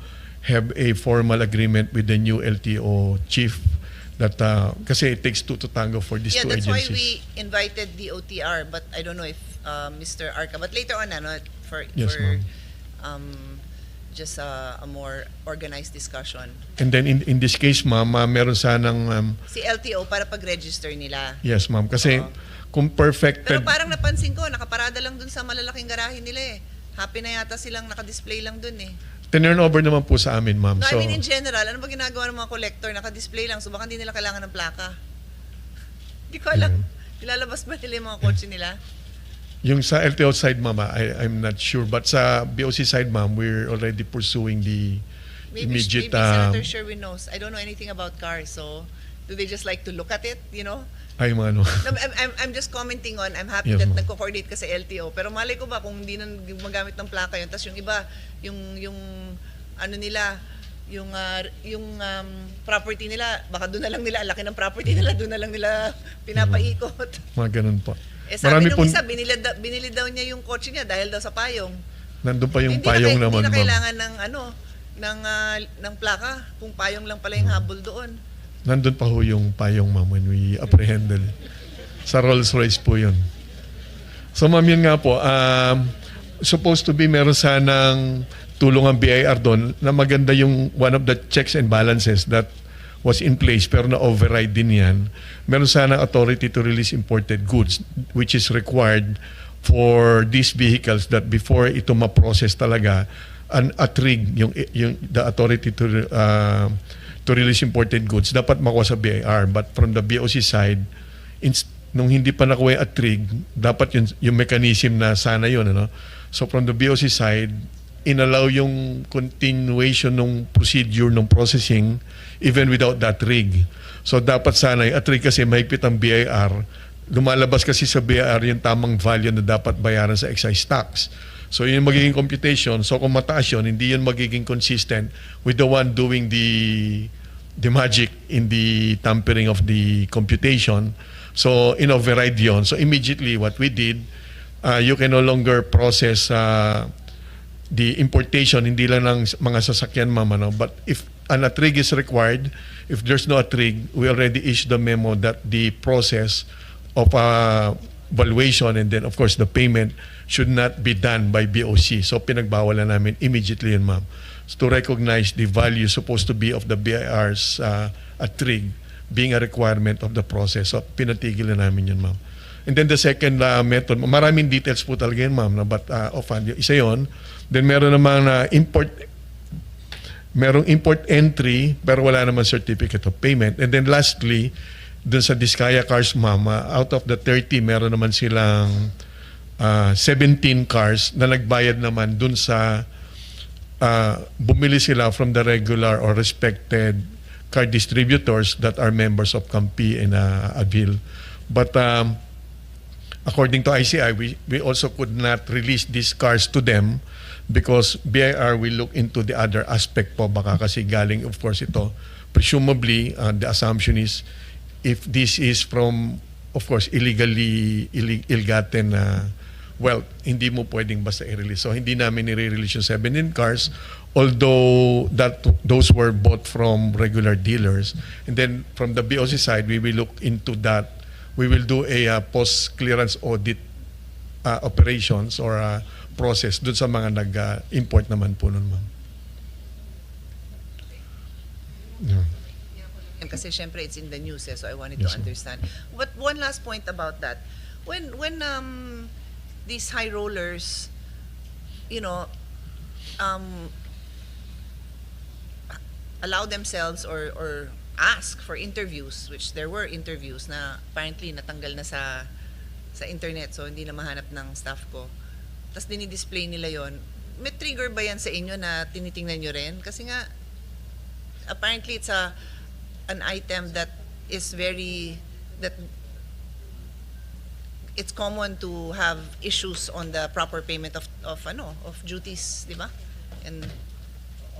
have a formal agreement with the new LTO chief that kasi it takes two to tango for these Yeah, two that's agencies. why we invited the OTR, but I don't know if Mr. Arca, but later on, ano, for Yes, just a more organized discussion. And then in this case, ma'am, meron sanang Si LTO para pag-register nila. yes, ma'am, kasi Oo. kung perfected Pero parang napansin ko, nakaparada lang dun sa malalaking garahe nila eh. Happy na yata silang nakadisplay lang dun eh. turn over naman po sa amin, ma'am. No, So I mean in general, ano ba ginagawa ng mga collector? Nakadisplay lang, so baka hindi nila kailangan ng plaka. Hindi ko alam. Ilalabas ba nila yung mga kotse nila? yung sa LTO side, ma'am, I'm not sure, but sa BOC side, ma'am, we're already pursuing the immediate Maybe Senator Sherwin knows. I don't know anything about cars, so do they just like to look at it, you know? ay ano. No, I'm just commenting on, I'm happy Yes, that ma'am. nagko-coordinate ka sa LTO. Pero malay ko ba kung hindi na gumagamit ng plaka yun, tapos yung iba, yung ano nila, yung property nila, baka doon na lang nila, ang laki ng property nila, doon na lang nila pinapaikot. Mga ganun po. Eh sabi nung pong- isa, binili daw niya yung kotse niya dahil daw sa payong. Nandun pa yung Hindi payong na, naman, Hindi na ma'am. kailangan ng plaka, kung payong lang pala yung habol doon. Nandun pa ho yung payong, ma'am, when we apprehended. Sa Rolls Royce po yun. So, ma'am, yun nga po. Supposed to be meron sanang tulong ang BIR doon na maganda yung one of the checks and balances that was in place pero na-override din yan. Meron sanang authority to release imported goods which is required for these vehicles that before ito ma-process talaga a trig, yung the authority to release imported goods, dapat makuha sa BIR. But from the BOC side, nung hindi pa nakuha at trig, dapat yung mechanism na sana yun. Ano? So from the BOC side, inallow yung continuation ng procedure ng processing even without that rig. So dapat sana yung at rig kasi mahigpit ang BIR. Lumalabas kasi sa BIR yung tamang value na dapat bayaran sa excise tax. So yun yung magiging computation. So kung mataas yun, hindi yun magiging consistent with the one doing the the magic in the tampering of the computation. So in-override yun. So immediately what we did, you can no longer process the importation, hindi lang ng mga sasakyan, ma'am, ano? But if an atrig is required, if there's no atrig, we already issued the memo that the process of valuation and then of course the payment should not be done by BOC. So pinagbawalan namin immediately yun, ma'am. So, to recognize the value supposed to be of the BIR's atrig being a requirement of the process. So pinatigil na namin yun, ma'am. And then the second method, maraming details po talaga yun, ma'am, but offhand, isa yun. Then meron namang merong import entry pero wala naman certificate of payment. And then lastly, dun sa Diskaya cars, ma'am, out of the 30, meron naman silang 17 cars na nagbayad naman dun sa bumili sila from the regular or respected car distributors that are members of CAMPI and AVIL. But according to ICI, we also could not release these cars to them because BIR will look into the other aspect po, baka kasi galing, of course, ito. Presumably, the assumption is if this is from, of course, ill-gotten well, hindi mo pwedeng basta i-release. So hindi namin i-release yung 17 cars, although those were bought from regular dealers. And then from the BOC side, we will look into that. We will do a post-clearance audit operations or process dun sa mga nag-import naman po nun, ma'am. Yeah. Kasi syempre it's in the news, so I wanted to understand. But one last point about that. When these high rollers, allow themselves or ask for interviews, which there were interviews na apparently natanggal na sa internet, so hindi na mahanap ng staff ko. Tapos dinidisplay nila yon. May trigger ba yan sa inyo na tinitingnan nyo rin? Kasi nga, apparently it's an item that is it's common to have issues on the proper payment of duties, di ba? And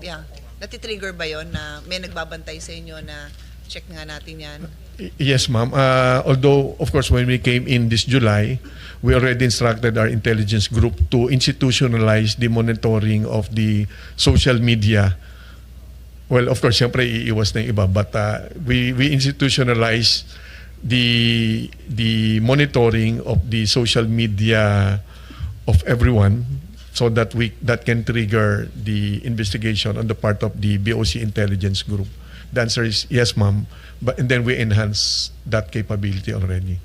yeah, natitrigger ba yon na may nagbabantay sa inyo na check nga natin yan? Yes, ma'am. Although, of course, when we came in this July, we already instructed our intelligence group to institutionalize the monitoring of the social media. Well, of course, siyempre iiwas na yung iba, but we institutionalize the monitoring of the social media of everyone so that that can trigger the investigation on the part of the BOC intelligence group. The answer is yes, ma'am. And then we enhance that capability already.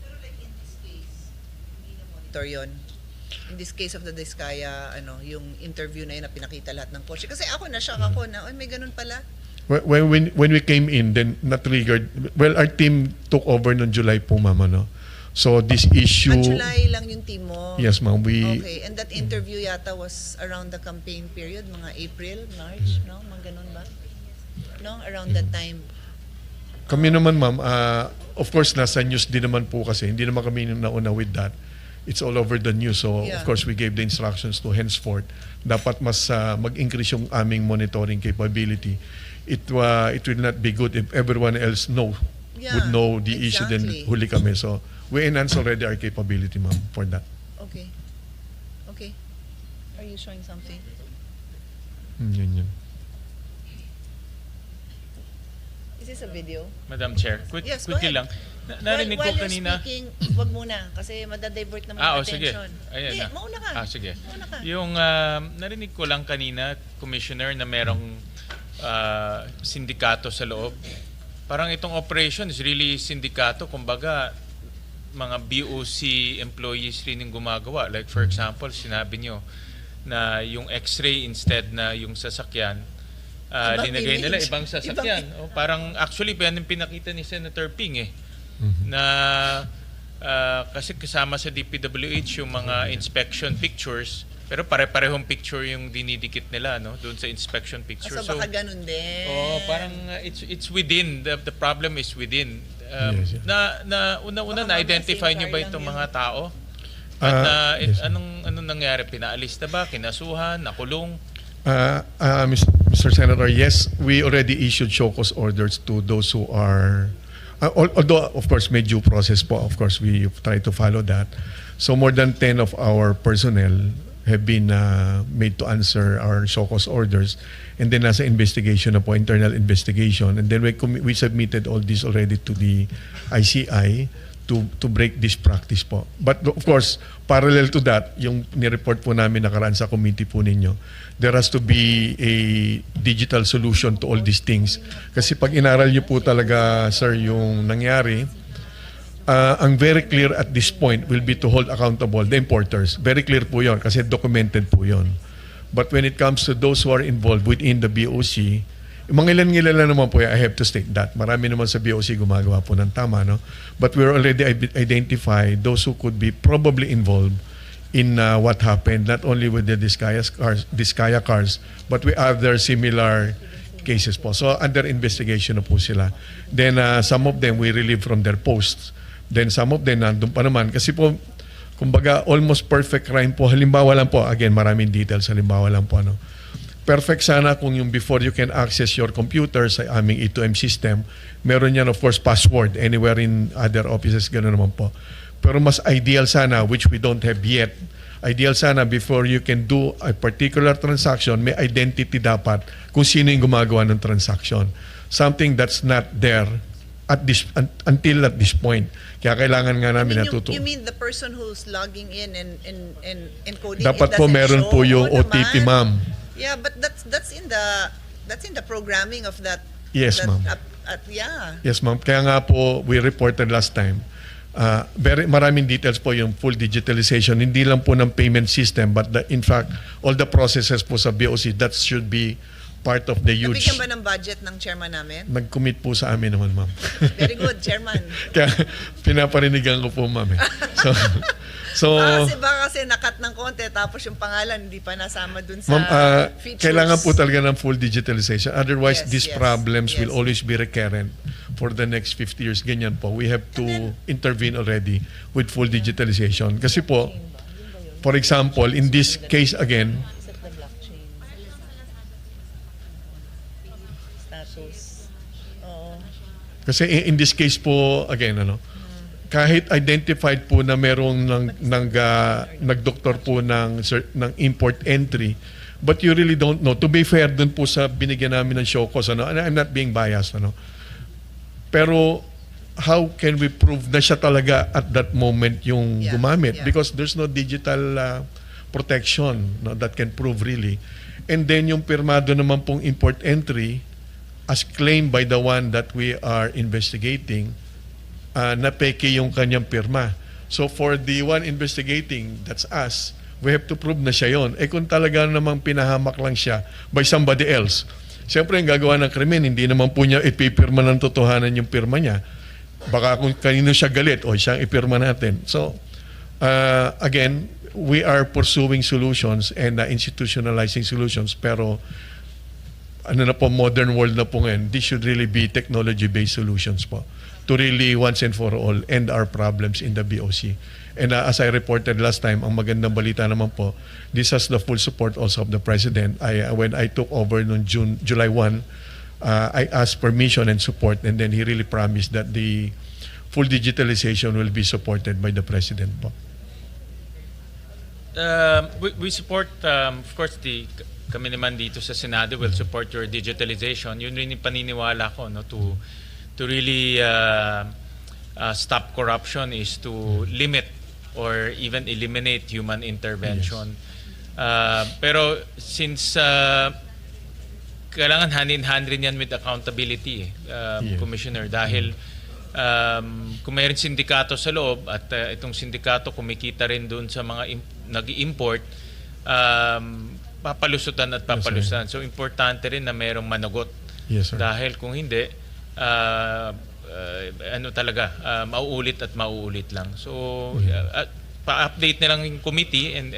Pero like in this case, hindi na monitor yun. In this case of the Diskaya, yung interview na yun na pinakita lahat ng kotse. Kasi ako na-shock ako na, may ganun pala. When we came in, then na-triggered. Well, our team took over noong July po, ma'am. So this issue... July lang yung team mo? Yes, ma'am. Okay, and that interview yata was around the campaign period, mga April, March, no? Mga ganun ba? No? Around that time. Kami naman, ma'am, of course, nasa news din naman po kasi. Hindi naman kami nauna with that. It's all over the news. So, Yeah. of course, we gave the instructions to henceforth. Dapat mas mag-increase yung aming monitoring capability. It will not be good if everyone else would know the issue, then exactly. huli kami. So, we enhance already our capability, ma'am, for that. Okay. Okay. Are you showing something? Yun. Is this a video? Madam Chair, Yes, go quickly ahead. lang. Narinig ko While you're kanina. speaking, wag muna kasi madadivert naman yung Sige. attention. Ayan Hindi, na. mauna ka. Sige. Mauna ka. Yung narinig ko lang kanina, Commissioner, na merong sindikato sa loob. Parang itong operation is really sindikato. Kumbaga, mga BOC employees rin yung gumagawa. Like for example, sinabi nyo na yung x-ray instead na yung sasakyan, linagay nila ibang sasakyan. Parang actually, yan yung pinakita ni Senator Ping na kasi kasama sa DPWH yung mga inspection pictures, pero pare-parehong picture yung dinidikit nila doon sa inspection picture. So baka ganun din. Parang it's within, the problem is within. Yes. Una na-identify nyo ba itong mga tao? Yes. Anong nangyari? Pinaalis na ba? Kinasuhan? Nakulong? Mr. Mr. Senator, yes, we already issued show cause orders to those who are, although of course may due process po, of course we try to follow that. So more than 10 of our personnel have been made to answer our show cause orders, and then nasa investigation na po, internal investigation, and then we submitted all this already to the ICI to break this practice po. But of course, parallel to that, yung nireport po namin nakaraan sa committee po ninyo, there has to be a digital solution to all these things. Kasi pag inaral nyo po talaga, sir, yung nangyari, ang very clear at this point will be to hold accountable the importers. Very clear po yon kasi documented po yon. But when it comes to those who are involved within the BOC, mga ilan naman po, I have to state that. Marami naman sa BOC gumagawa po ng tama, no? But we're already identified those who could be probably involved in what happened, not only with the Diskaya cars, but with other similar cases po. So under investigation na po sila. Then some of them we relieve from their posts. Then some of them nandun pa naman. Kasi po, kumbaga almost perfect crime po. Halimbawa lang po, again maraming details, halimbawa lang po, ano. Perfect sana kung yung before you can access your computer sa aming E2M system, meron yan of course password anywhere in other offices, gano'n naman po. Pero mas ideal sana, which we don't have yet, ideal sana before you can do a particular transaction, may identity dapat kung sino yung gumagawa ng transaction. Something that's not there at this until at this point. Kaya kailangan nga namin natuto. You mean the person who's logging in and encoding dapat it po doesn't meron show? po yung Oo OTP, naman. ma'am. Yeah, but that's in the programming of that. Yes, ma'am. Yeah. Yes, ma'am. Kaya nga po, we reported last time, maraming details po yung full digitalization. Hindi lang po ng payment system, but in fact, all the processes po sa BOC, that should be part of the huge... Nabigyan ba ng budget ng chairman namin? Nag-commit po sa amin naman, ma'am. Very good, chairman. Kaya pinaparinigan ko po, ma'am. Kasi nakat ng konti, tapos yung pangalan hindi pa nasama dun sa features. Kailangan po talaga ng full digitalization. Otherwise, Yes, these yes, problems yes. will always be recurrent for the next 50 years. Ganyan po. We have to intervene already with full digitalization. Kasi po, for example, in this case again, Status. Oo. kasi in this case po, again, kahit identified po na merong nagdoktor po ng import entry, but you really don't know. To be fair, dun po sa binigyan namin ng show cause, and I'm not being biased, pero how can we prove na siya talaga at that moment yung gumamit? Yeah. Because there's no digital protection that can prove really. And then yung pirmado naman pong import entry, as claimed by the one that we are investigating, na peke yung kanyang pirma. So for the one investigating, that's us, we have to prove na siya yon. Kung talaga namang pinahamak lang siya by somebody else, siyempre yung gagawa ng krimen, hindi naman po niya ipipirma ng totohanan yung pirma niya. Baka kung kanino siya galit, siyang ipirma natin. So, again, we are pursuing solutions and institutionalizing solutions, pero modern world na po ngayon, this should really be technology-based solutions po to really once and for all end our problems in the BOC. And as I reported last time, ang magandang balita naman po, this has the full support also of the President. When I took over noong July 1, I asked permission and support, and then he really promised that the full digitalization will be supported by the President po. We support, of course, kami naman dito sa Senado will support your digitalization. Yun rin yung paniniwala ko, to really stop corruption is to limit or even eliminate human intervention. Yes. Pero since kailangan hand-in-hand rin yan with accountability, Commissioner, dahil kung mayroon sindikato sa loob at itong sindikato kumikita rin doon sa mga nag-i-import, papalusutan at papalusutan. So importante rin na mayroong managot. Yes, sir. Dahil kung hindi, mauulit at mauulit lang. So pa-update na lang yung committee and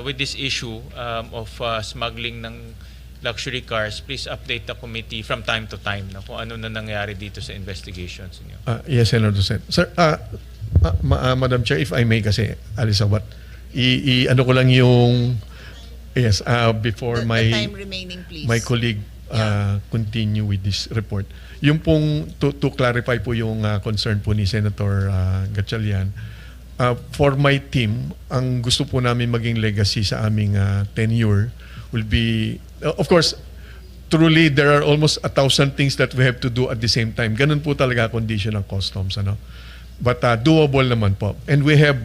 with this issue of smuggling ng luxury cars, please update the committee from time to time na kung ano na nangyari dito sa investigations niyo. Yes, Senator Sen. Sir, Madam Chair, if I may kasi, Alisabat, ano ko lang yung Yes, before The time remaining, please. my colleague continue with this report. Yung pong to clarify po yung concern po ni Senator Gatchalian, for my team, ang gusto po namin maging legacy sa aming tenure will be, of course, truly there are almost 1,000 things that we have to do at the same time. Ganun po talaga condition ng customs, ano? But doable naman po. And we have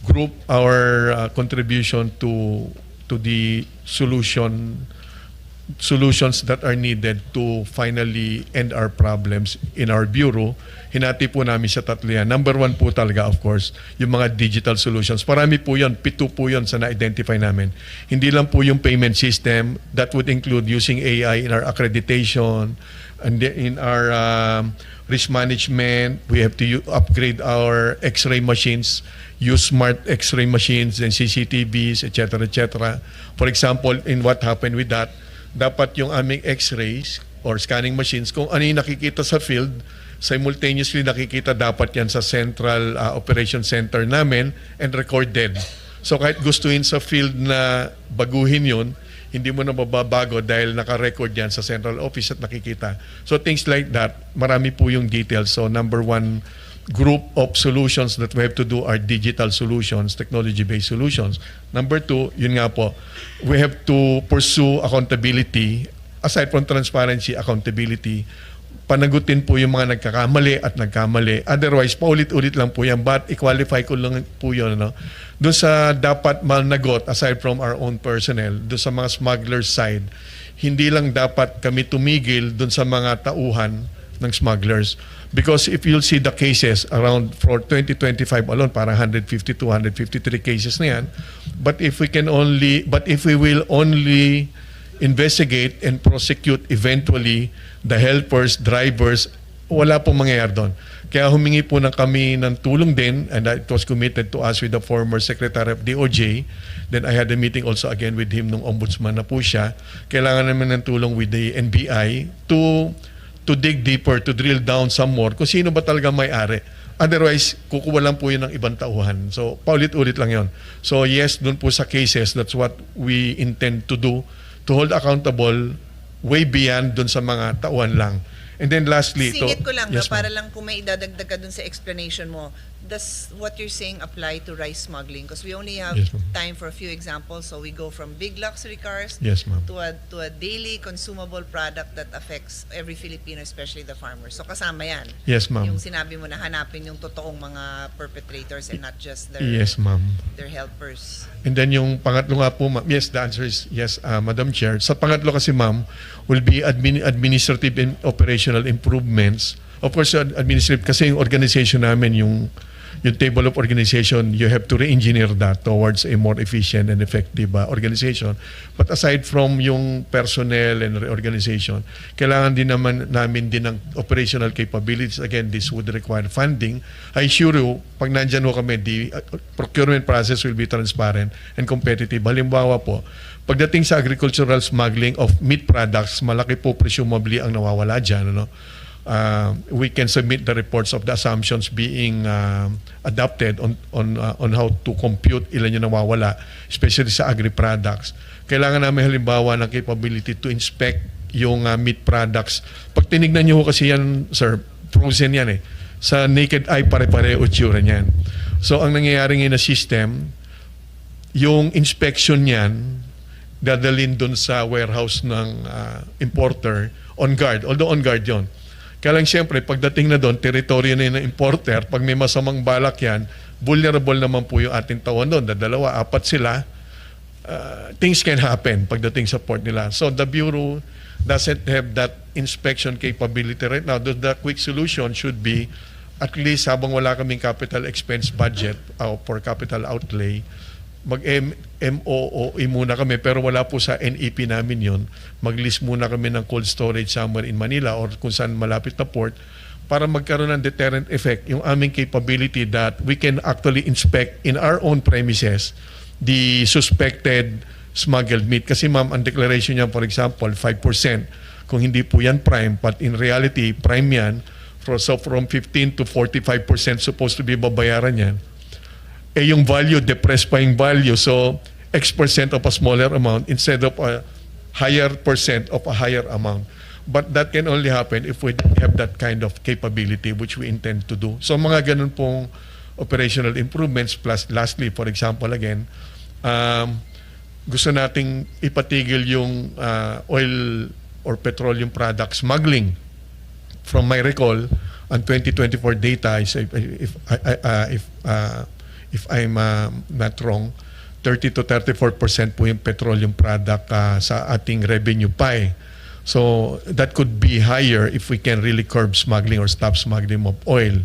grouped our contribution to the solutions that are needed to finally end our problems in our bureau. Hinati po namin sa tatlo yan. Number one po talaga, of course, yung mga digital solutions. Marami po yun, 7 po yun sa na-identify namin. Hindi lang po yung payment system. That would include using AI in our accreditation, and in our risk management. We have to upgrade our X-ray machines, use smart X-ray machines and CCTVs, etc., etc. For example, in what happened with that, dapat yung aming X-rays or scanning machines, kung ano yung nakikita sa field, simultaneously nakikita dapat yan sa central operation center namin and recorded. So kahit gustuin sa field na baguhin yun, hindi mo na mababago dahil naka-record yan sa central office at nakikita. So things like that, marami po yung details. So number one group of solutions that we have to do are digital solutions, technology-based solutions. Number two, yun nga po, we have to pursue accountability. Aside from transparency, accountability, panagutin po yung mga nagkakamali at nagkamali. Otherwise, paulit-ulit lang po yan. But i-qualify ko lang po yun. No? Doon sa dapat managot, aside from our own personnel, doon sa mga smugglers side, hindi lang dapat kami tumigil doon sa mga tauhan ng smugglers. Because if you'll see the cases around for 2025 alone, parang 150 to 153 cases na yan. But if we will only investigate and prosecute eventually the helpers, drivers, wala pong mangyayari doon. Kaya humingi po kami ng tulong din, and it was committed to us with the former Secretary of DOJ. Then I had a meeting also again with him nung ombudsman na po siya. Kailangan namin ng tulong with the NBI to dig deeper, to drill down some more kung sino ba talaga may-ari. Otherwise, kukuha lang po yun ng ibang tauhan. So, paulit-ulit lang yun. So, yes, dun po sa cases, that's what we intend to do, to hold accountable way beyond dun sa mga tauhan lang. And then lastly, Singit ko lang, yes, para ma'am. lang kung may idadagdag ka dun sa explanation mo, does what you're saying apply to rice smuggling? Because we only have Yes, ma'am. time for a few examples. So we go from big luxury cars Yes, ma'am. to a daily consumable product that affects every Filipino, especially the farmers. So kasama yan. Yes, ma'am. Yung sinabi mo na hanapin yung totoong mga perpetrators and not just Yes, ma'am. their helpers. And then yung pangatlo nga po, ma'am, yes, the answer is yes, Madam Chair. Sa pangatlo kasi, ma'am, will be administrative and operational improvements. Of course, administrative, kasi yung organization namin, yung table of organization, you have to re-engineer that towards a more efficient and effective organization. But aside from yung personnel and reorganization, kailangan din namin din ng operational capabilities. Again, this would require funding. I assure you, pag nandyan ho kami, the procurement process will be transparent and competitive. Halimbawa po, pagdating sa agricultural smuggling of meat products, malaki po presumably ang nawawala dyan. Ano? We can submit the reports of the assumptions being adopted on how to compute ilan yung nawawala, especially sa agri-products. Kailangan namin halimbawa ng capability to inspect yung meat products. Pag tinignan nyo kasi yan, sir, frozen yan eh. Sa naked eye, pare-pareho itsura niyan. So ang nangyayari ngayon na system, yung inspection niyan, dadalhin dun sa warehouse ng importer on guard. Although on guard yon. Kaya lang siyempre, pagdating na doon, teritoryo na yun ng importer, pag may masamang balak yan, vulnerable naman po yung ating tawon doon. Dalawa, apat sila, things can happen pagdating sa port nila. So the Bureau doesn't have that inspection capability right now. The quick solution should be, at least habang wala kaming capital expense budget for capital outlay, mag-MOOE muna kami, pero wala po sa NEP namin yon. Mag-list muna kami ng cold storage somewhere in Manila or kung saan malapit na port para magkaroon ng deterrent effect yung aming capability that we can actually inspect in our own premises the suspected smuggled meat. Kasi ma'am, ang declaration niya, for example, 5%. Kung hindi po yan prime, but in reality, prime yan. So from 15 to 45% supposed to be babayaran yan. Eh yung value, depressed pa yung value. So X percent of a smaller amount instead of a higher percent of a higher amount. But that can only happen if we have that kind of capability, which we intend to do. So mga ganun pong operational improvements, plus lastly, for example, again, gusto nating ipatigil yung oil or petroleum product smuggling. From my recall, on 2024 data, if I'm not wrong, 30 to 34% po yung petroleum product sa ating revenue pie. So that could be higher if we can really curb smuggling or stop smuggling of oil.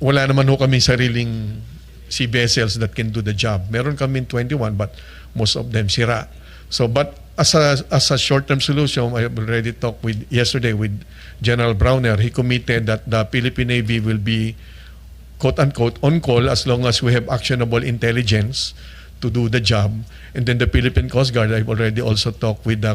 Wala naman ho kami sariling sea vessels that can do the job. Meron kami 21 but most of them sira. So but as a short-term solution, I have already talked yesterday with General Browner. He committed that the Philippine Navy will be quote-unquote on call as long as we have actionable intelligence to do the job. And then the Philippine Coast Guard, I've already also talked with the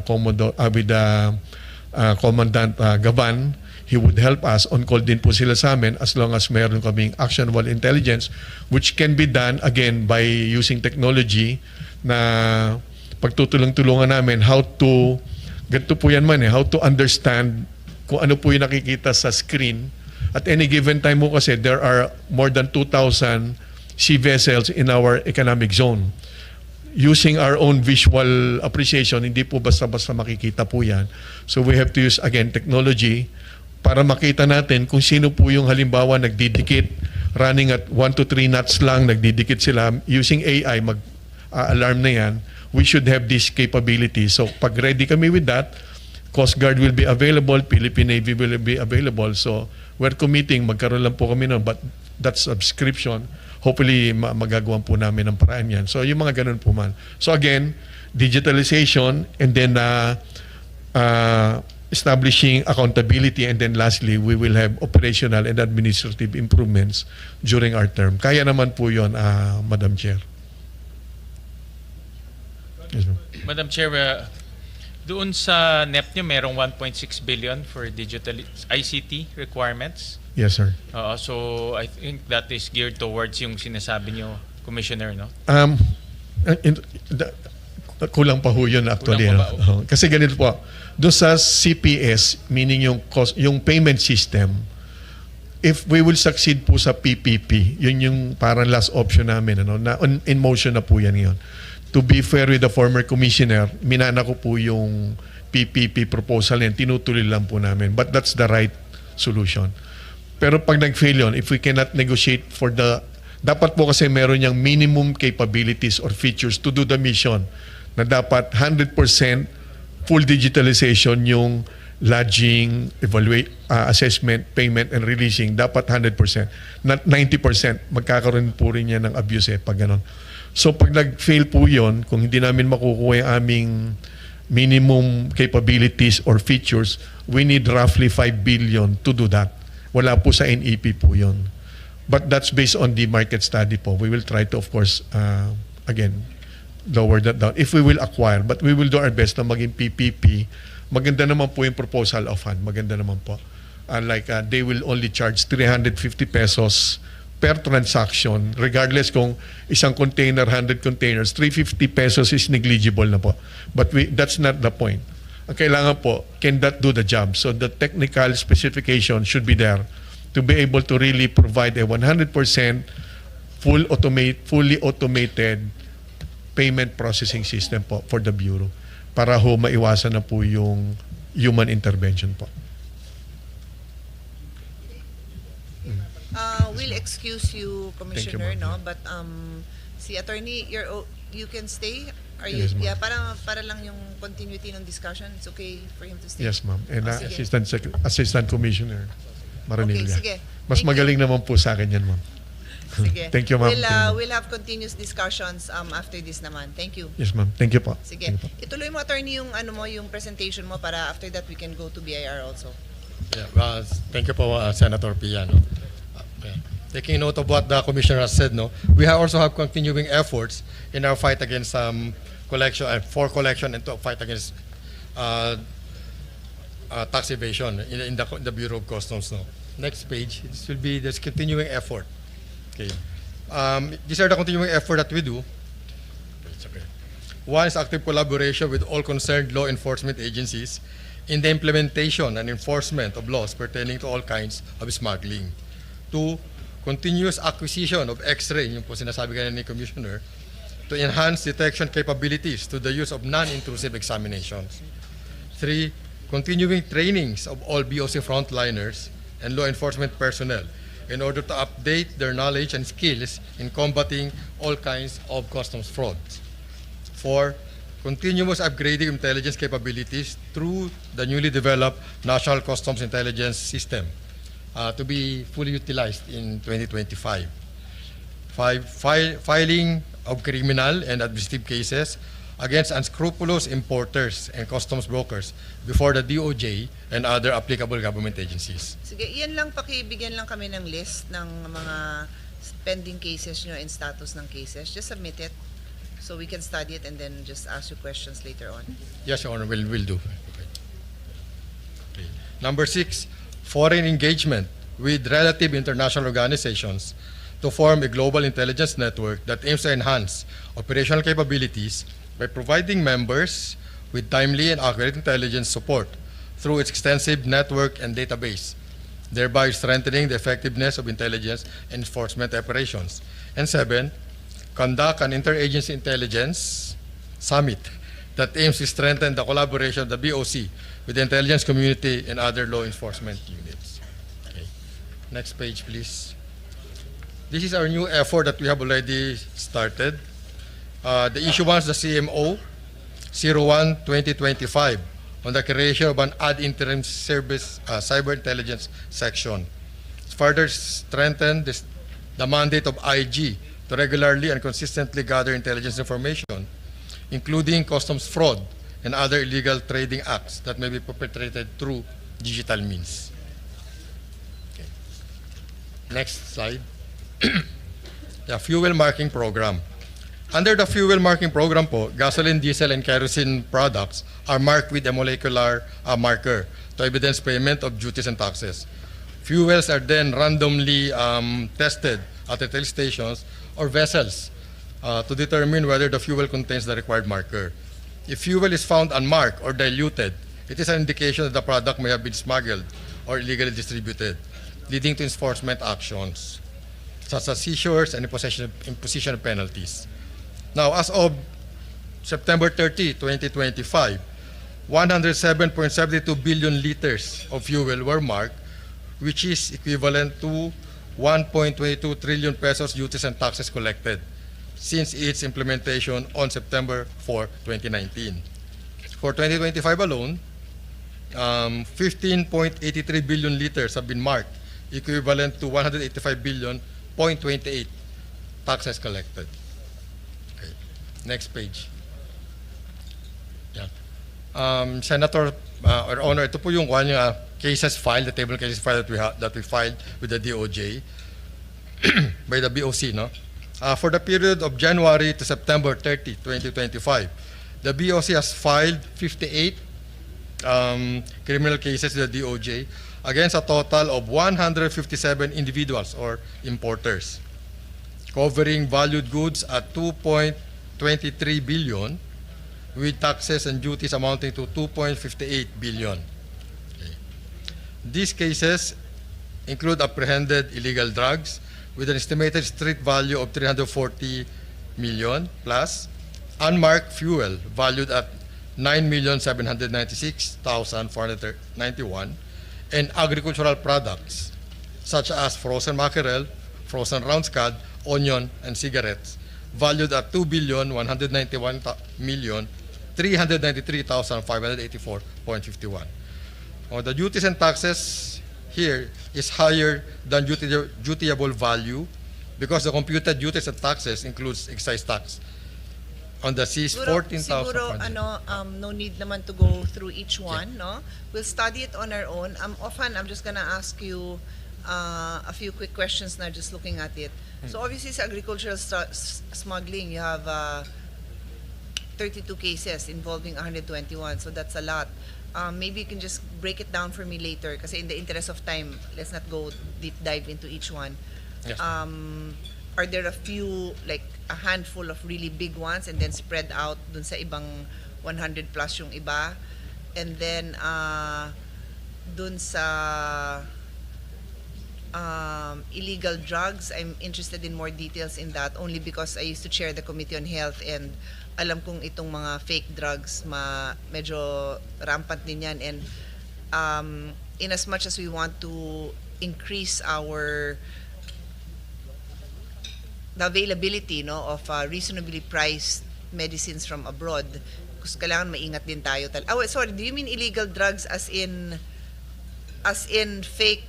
Commandant Gavan. He would help us. On call din po sila sa amin as long as meron kaming actionable intelligence, which can be done again by using technology na pagtutulong-tulungan namin how to, ganito po yan man how to understand kung ano po yung nakikita sa screen. At any given time mo kasi there are more than 2,000 sea vessels in our economic zone. Using our own visual appreciation, hindi po basta-basta makikita po yan. So we have to use again technology para makita natin kung sino po yung halimbawa nagdidikit, running at 1 to 3 knots lang, nagdidikit sila. Using AI, mag-alarm na yan. We should have this capability. So pag ready kami with that, Coast Guard will be available, Philippine Navy will be available. So we're committing, magkaroon lang po kami nun, but that subscription, hopefully magagawan po namin ng paraan yan. So yung mga ganun po man. So again, digitalization and then establishing accountability, and then lastly, we will have operational and administrative improvements during our term. Kaya naman po yun, Madam Chair. Yes, ma'am. Madam Chair, doon sa NEP nyo, merong 1.6 billion for digital ICT requirements. Yes, sir. So I think that is geared towards yung sinasabi nyo, Commissioner, no? Kulang pa ho yun actually. Kulang pa ba? Kasi ganito po, doon sa CPS, meaning yung payment system, if we will succeed po sa PPP, yun yung parang last option namin, na in motion na po yan ngayon. To be fair with the former commissioner, minana ko po yung PPP proposal yan, tinutuloy lang po namin. But that's the right solution. Pero pag nag-fail yun, if we cannot negotiate for dapat po kasi meron yung minimum capabilities or features to do the mission, na dapat 100% full digitalization yung lodging, assessment, payment, and releasing. Dapat 100%. Not 90%. Magkakaroon po rin yan ng abuse pag ganon. So pag nag-fail po yun, kung hindi namin makukuha yung aming minimum capabilities or features, we need roughly 5 billion to do that. Wala po sa NEP po yun. But that's based on the market study po. We will try to, of course, again, lower that down if we will acquire. But we will do our best na maging PPP. Maganda naman po yung proposal of fund. Maganda naman po. They will only charge 350 pesos per transaction, regardless kung isang container, 100 containers, 350 pesos is negligible na po. But that's not the point. Ang kailangan po, can that do the job? So the technical specification should be there to be able to really provide a 100% fully automated payment processing system po for the Bureau para ho maiwasan na po yung human intervention po. We'll excuse you, Commissioner, Thank you, ma'am. no? But si Attorney, you can stay? Are you? Yes, ma'am. Yeah, para lang yung continuity ng discussion. It's okay for him to stay. Yes, ma'am. And Sige. Assistant Commissioner Maranilla. Okay, sige. Mas Thank magaling naman po sa akin yan, ma'am. Sige. Thank you, ma'am. We'll have continuous discussions after this naman. Thank you. Yes, ma'am. Thank you po. Sige. Thank you po. Ituloy mo, Attorney, yung yung presentation mo para after that we can go to BIR also. Yeah, thank you po, Senator Pia. No? Okay. Taking note of what the Commissioner has said, no, we also have continuing efforts in our fight against collection and to fight against tax evasion in the Bureau of Customs. No. Next page, this will be this continuing effort. Okay. These are the continuing effort that we do. It's okay. One is active collaboration with all concerned law enforcement agencies in the implementation and enforcement of laws pertaining to all kinds of smuggling. Two, continuous acquisition of X-ray, yung po sinasabi kanina ni Commissioner, to enhance detection capabilities to the use of non-intrusive examinations. Three, continuing trainings of all BOC frontliners and law enforcement personnel in order to update their knowledge and skills in combating all kinds of customs fraud. Four, continuous upgrading intelligence capabilities through the newly developed National Customs Intelligence System to be fully utilized in 2025. Five, filing of criminal and administrative cases against unscrupulous importers and customs brokers before the DOJ and other applicable government agencies. Sige, iyan lang, pakibigyan lang kami ng list ng mga pending cases nyo and status ng cases. Just submit it so we can study it and then just ask you questions later on. Yes, Your Honor, we'll do. Okay. Number 6, foreign engagement with relative international organizations to form a global intelligence network that aims to enhance operational capabilities by providing members with timely and accurate intelligence support through its extensive network and database, thereby strengthening the effectiveness of intelligence enforcement operations. And 7, conduct an interagency intelligence summit that aims to strengthen the collaboration of the BOC with the intelligence community and other law enforcement units. Okay. Next page, please. This is our new effort that we have already started. The issuance, the CMO 01-2025 on the creation of an ad interim service cyber intelligence section. Further strengthen the mandate of IG to regularly and consistently gather intelligence information, including customs fraud and other illegal trading acts that may be perpetrated through digital means. Okay. Next slide. The fuel marking program. Under the fuel marking program po, gasoline, diesel, and kerosene products are marked with a molecular marker to evidence payment of duties and taxes. Fuels are then randomly tested at retail stations or vessels to determine whether the fuel contains the required marker. If fuel is found unmarked or diluted, it is an indication that the product may have been smuggled or illegally distributed, leading to enforcement actions such as seizures and imposition of penalties. Now, as of September 30, 2025, 107.72 billion liters of fuel were marked, which is equivalent to 1.22 trillion pesos duties and taxes collected since its implementation on September 4, 2019. For 2025 alone, 15.83 billion liters have been marked, equivalent to 185 billion 0.28 taxes collected. Okay. Next page. Yeah. Senator, or Honor, ito po yung cases filed, the table cases filed that we filed with the DOJ by the BOC, no? For the period of January to September 30, 2025, the BOC has filed 58 criminal cases with the DOJ against a total of 157 individuals or importers, covering valued goods at 2.23 billion, with taxes and duties amounting to 2.58 billion. Okay. These cases include apprehended illegal drugs with an estimated street value of 340 million, plus unmarked fuel valued at 9,796,491, and agricultural products such as frozen mackerel, frozen round cod, onion, and cigarettes valued at 2,191,393,584.51. The duties and taxes here is higher than dutiable value because the computed duties and taxes includes excise tax. On the seized 14,000. Siguro, no need naman to go through each one, no? We'll study it on our own. Often, I'm just gonna ask you a few quick questions now, just looking at it. So obviously, sa agricultural smuggling, you have 32 cases involving 121, so that's a lot. Maybe you can just break it down for me later, kasi in the interest of time, let's not go deep dive into each one. Yes. are there a few, like a handful of really big ones and then spread out dun sa ibang 100 plus yung iba? And then, dun sa illegal drugs, I'm interested in more details in that only because I used to chair the Committee on Health and alam kong itong mga fake drugs medyo rampant din yan. And in as much as we want to increase the availability of reasonably priced medicines from abroad, kasi kailangan maingat din tayo. Sorry, do you mean illegal drugs as in fake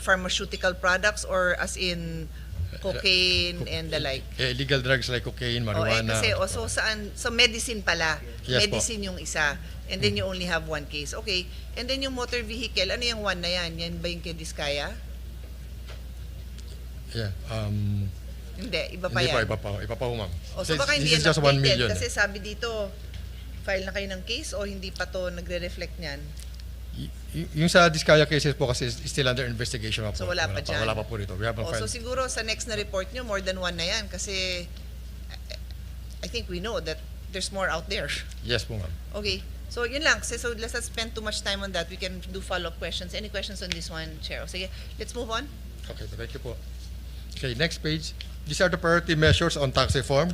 pharmaceutical products or as in cocaine and the like? Illegal drugs like cocaine, marijuana. So medicine pala. Yes, Medicine yung isa. And then you only have one case. Okay. And then yung motor vehicle, ano yung one na yan? Yan ba yung kay Diskaya? Yeah. Hindi, iba pa Hindi yan. pa, iba pa ho, ma'am. So baka hindi This is yan just 1 updated. million. Kasi sabi dito, file na kayo ng case o hindi pa to nagre-reflect niyan? Yung sa Diskaya cases po kasi is still under investigation pa po. So wala pa dyan? Wala pa po rito. We haven't So filed. siguro sa next na report nyo, more than one na yan. Kasi I think we know that there's more out there. Yes po, ma'am. Okay. So yun lang. So let's not spend too much time on that. We can do follow-up questions. Any questions on this one, Chair? Sige, let's move on. Okay, thank you po. Okay, next page. These are the priority measures on tax reform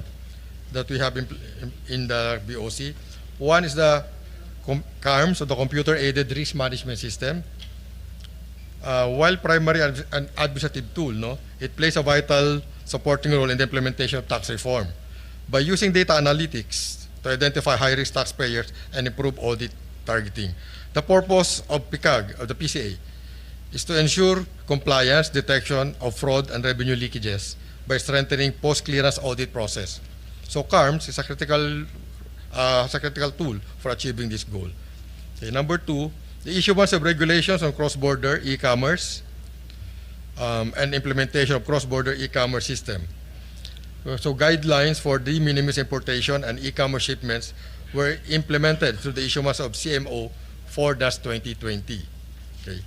that we have in the BOC. One is the CARMS, or the Computer-Aided Risk Management System. While primary an administrative tool, it plays a vital supporting role in the implementation of tax reform. By using data analytics to identify high-risk taxpayers and improve audit targeting. The purpose of PICAG, of the PCA, is to ensure compliance, detection of fraud and revenue leakages by strengthening post-clearance audit process. So CARMS is a critical tool for achieving this goal. Okay, number two, the issuance of regulations on cross-border e-commerce and implementation of cross-border e-commerce system. So guidelines for de minimis importation and e-commerce shipments were implemented through the issuance of CMO 4-2020. Okay.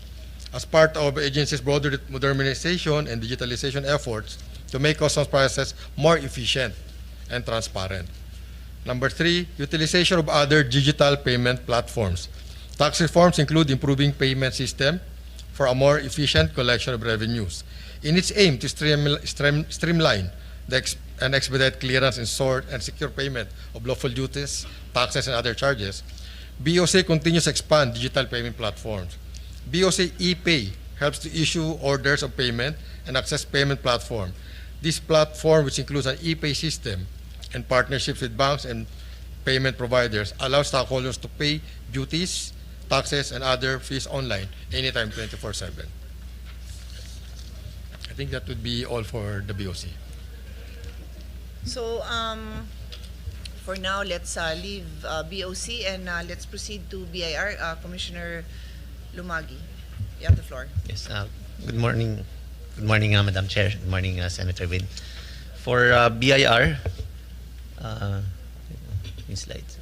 As part of the agency's broader modernization and digitalization efforts to make customs processes more efficient and transparent. Number three, utilization of other digital payment platforms. Tax reforms include improving payment system for a more efficient collection of revenues. In its aim to streamline and expedite clearance and sort and secure payment of lawful duties, taxes, and other charges, BOC continues to expand digital payment platforms. BOC ePay helps to issue orders of payment and access payment platform. This platform, which includes an ePay system and partnerships with banks and payment providers, allows stockholders to pay duties, taxes, and other fees online anytime 24/7. I think that would be all for the BOC. So for now, let's leave BOC and let's proceed to BIR. Commissioner Lumagi, you have the floor. Yes. Good morning. Good morning, Madam Chair. Good morning, Senator Win. For BIR, yung slides.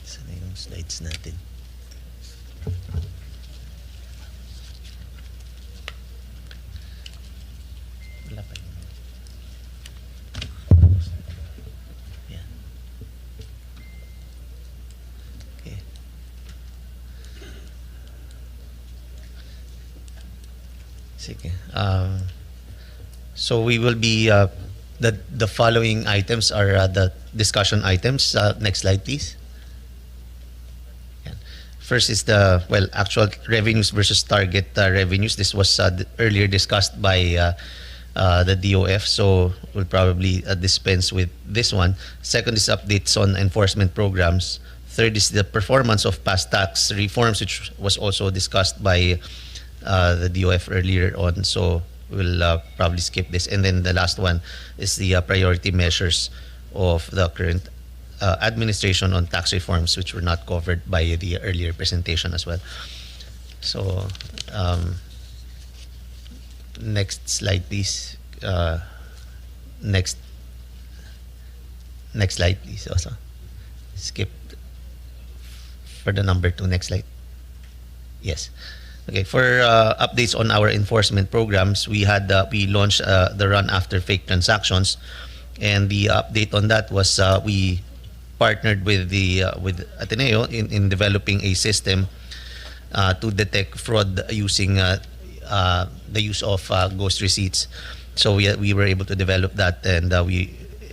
Saan na yung slides natin? Wala pa yun. Yan. Okay. Sige. So we will be the following items are the discussion items. Next slide, please. Yan. First is the actual revenues versus target revenues. This was earlier discussed by the DOF, so we'll probably dispense with this one. Second is updates on enforcement programs. Third is the performance of past tax reforms, which was also discussed by the DOF earlier on, so we'll probably skip this. And then the last one is the priority measures of the current administration on tax reforms, which were not covered by the earlier presentation as well. So next slide, please. Next. Next slide, please. Also, skip for the number 2. Next slide. Yes. Okay. For updates on our enforcement programs, we launched the run after fake transactions, and the update on that was we partnered with Ateneo in developing a system to detect fraud using the use of ghost receipts. So we were able to develop that, and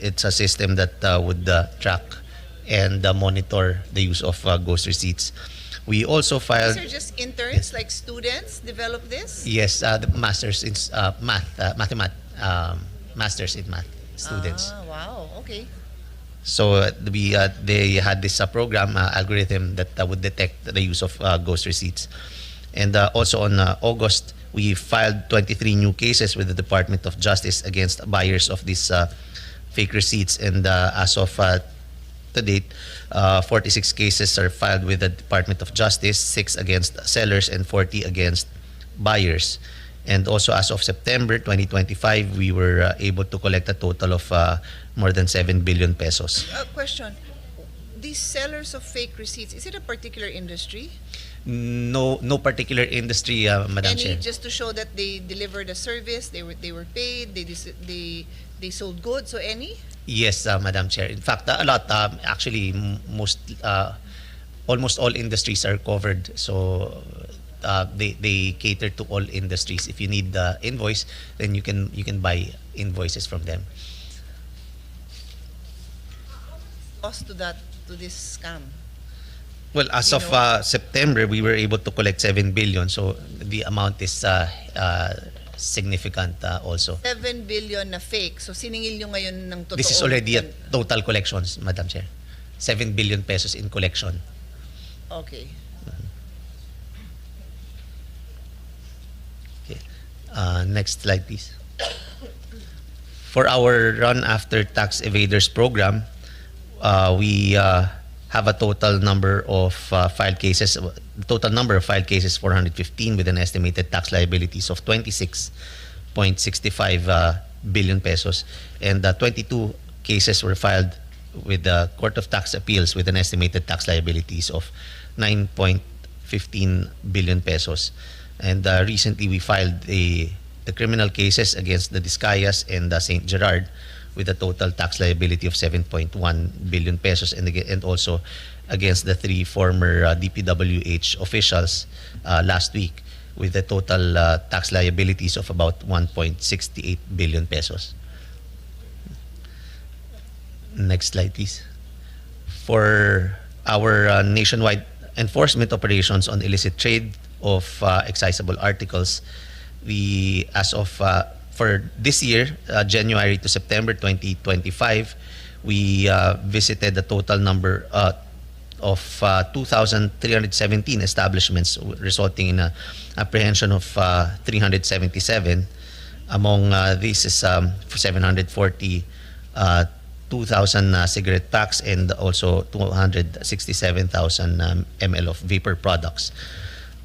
it's a system that would track and monitor the use of ghost receipts. We also filed. These are just interns, like students, develop this? Yes, the masters in masters in math students. Ah, wow, okay. So they had this program algorithm that would detect the use of ghost receipts. And also on August, we filed 23 new cases with the Department of Justice against buyers of these fake receipts. And as of to date, 46 cases are filed with the Department of Justice, 6 against sellers and 40 against buyers. And also as of September 2025, we were able to collect a total of more than 7 billion pesos. Question. These sellers of fake receipts, is it a particular industry? No particular industry, Madam Any, Chair. just to show that they delivered a service, they were paid, they sold goods, so any? Yes, Madam Chair. In fact, a lot, actually, almost all industries are covered. So they cater to all industries. If you need the invoice, then you can buy invoices from them. Cost to this scam? Well, as of September, we were able to collect 7 billion. So the amount is significant also. 7 billion na fake. So siningil nyo ngayon ng totoo. This is already a total collections, Madam Chair. 7 billion pesos in collection. Okay. Okay. Next slide, please. For our Run After Tax Evaders program, we have a total number of filed cases. The total number of filed cases 415 with an estimated tax liabilities of 26.65 billion pesos, and 22 cases were filed with the Court of Tax Appeals with an estimated tax liabilities of 9.15 billion pesos. And recently we filed the criminal cases against the Discayas and St. Gerard with a total tax liability of 7.1 billion pesos, and also against the 3 former DPWH officials last week with the total tax liabilities of about 1.68 billion pesos. Next slide, please. For our nationwide enforcement operations on illicit trade of excisable articles, we, as of for this year, January to September 2025, we visited a total number of 2,317 establishments, resulting in an apprehension of 377. Among these is 740 2,000 cigarette packs and also 267,000 ml of vapor products,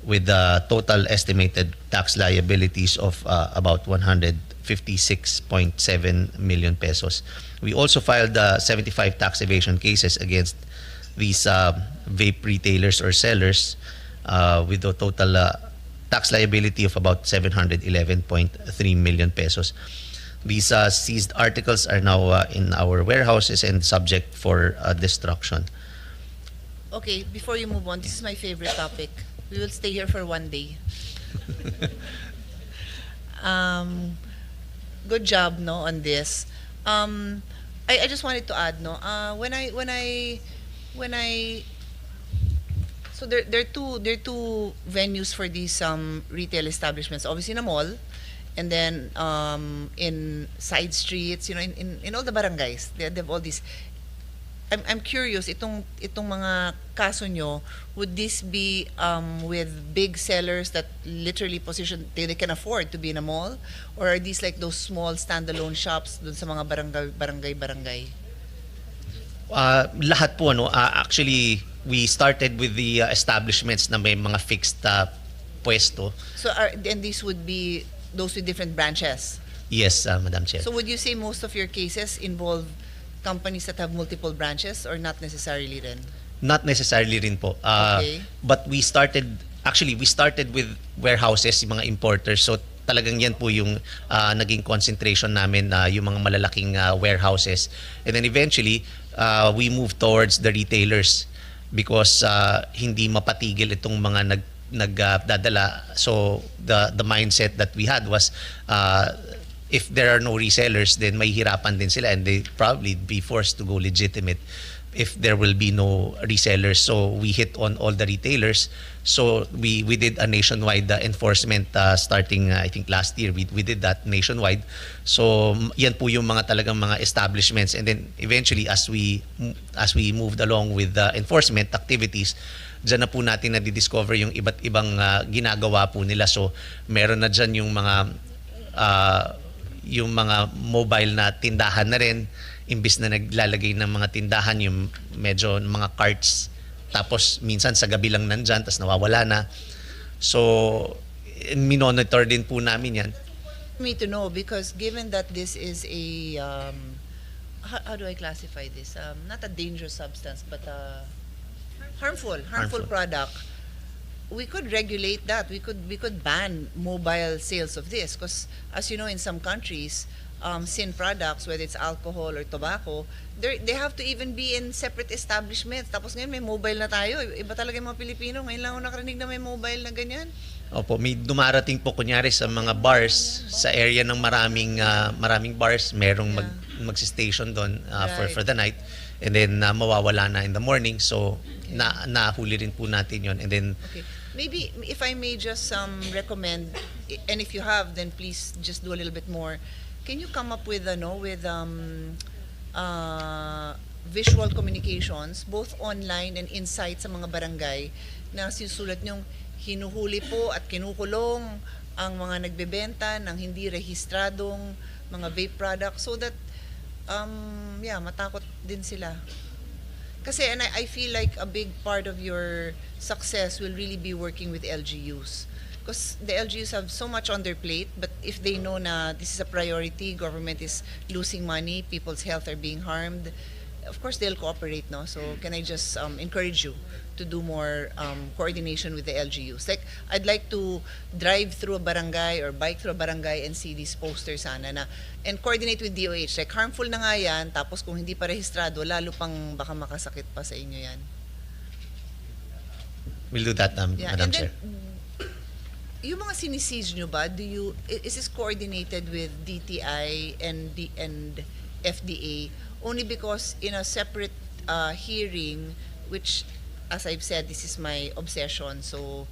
with total estimated tax liabilities of about 156.7 million pesos. We also filed 75 tax evasion cases against these vape retailers or sellers with a total tax liability of about 711.3 million pesos. These seized articles are now in our warehouses and subject for destruction. Okay, before you move on, this is my favorite topic. We will stay here for one day. Good job, no, on this. I just wanted to add, no, when I so there are two venues for these retail establishments. Obviously, in a mall, and then in side streets, you know, in all the barangays, they have all these. I'm curious, itong mga kaso nyo, would this be with big sellers that literally position, they can afford to be in a mall? Or are these like those small standalone shops dun sa mga barangay? Lahat po, no? Actually, we started with the establishments na may mga fixed pwesto. So and these would be those with different branches? Yes, Madam Chair. So would you say most of your cases involve companies that have multiple branches or not necessarily rin? Not necessarily rin po. Okay. But we started with warehouses, yung mga importers. So talagang yan po yung naging concentration namin, yung mga malalaking warehouses. And then eventually, we moved towards the retailers because hindi mapatigil itong mga nagdadala. So the mindset that we had was if there are no resellers, then mahihirapan din sila and they probably be forced to go legitimate if there will be no resellers. So we hit on all the retailers. So we did a nationwide enforcement starting I think last year. We did that nationwide. So yan po yung mga talagang mga establishments, and then eventually as we moved along with the enforcement activities, dyan na po natin na-discover yung iba't ibang ginagawa po nila. So meron na dyan yung mga mobile na tindahan na rin, imbis na naglalagay ng mga tindahan yung medyo mga carts, tapos minsan sa gabi lang nandyan tapos nawawala na. So minonitor din po namin yan. Me to know, because given that this is a how do I classify this? Not a dangerous substance, but harmful product. We could regulate that. We could ban mobile sales of this, because as you know, in some countries, sin products, whether it's alcohol or tobacco, they have to even be in separate establishments. Tapos ngayon may mobile na tayo. Iba talaga yung mga Pilipino. Ngayon lang ako nakarinig na may mobile na ganyan. Opo, may dumarating po kunyari sa mga bars, sa area ng maraming bars, merong mag-station doon for the night, and then mawawala na in the morning. So nahuli rin po natin yon. And then maybe if I may just recommend, and if you have, then please just do a little bit more. Can you come up with visual communications, both online and inside sa mga barangay, na sinusulat nyong hinuhuli po at kinukulong ang mga nagbebenta ng hindi rehistradong mga vape products, so that matakot din sila. Kasi and I feel like a big part of your success will really be working with LGUs. Because the LGUs have so much on their plate, but if they know na this is a priority, government is losing money, people's health are being harmed, of course they'll cooperate, no? So can I just encourage you to do more coordination with the LGUs? Like, I'd like to drive through a barangay or bike through a barangay and see these posters sana na, and coordinate with DOH. Like, harmful na nga yan, tapos kung hindi pa rehistrado, lalo pang baka makasakit pa sa inyo yan. We'll do that, Madam Chair. Yung mga siniseize nyo ba, is this coordinated with DTI and FDA? Only because in a separate hearing, which, as I've said, this is my obsession, so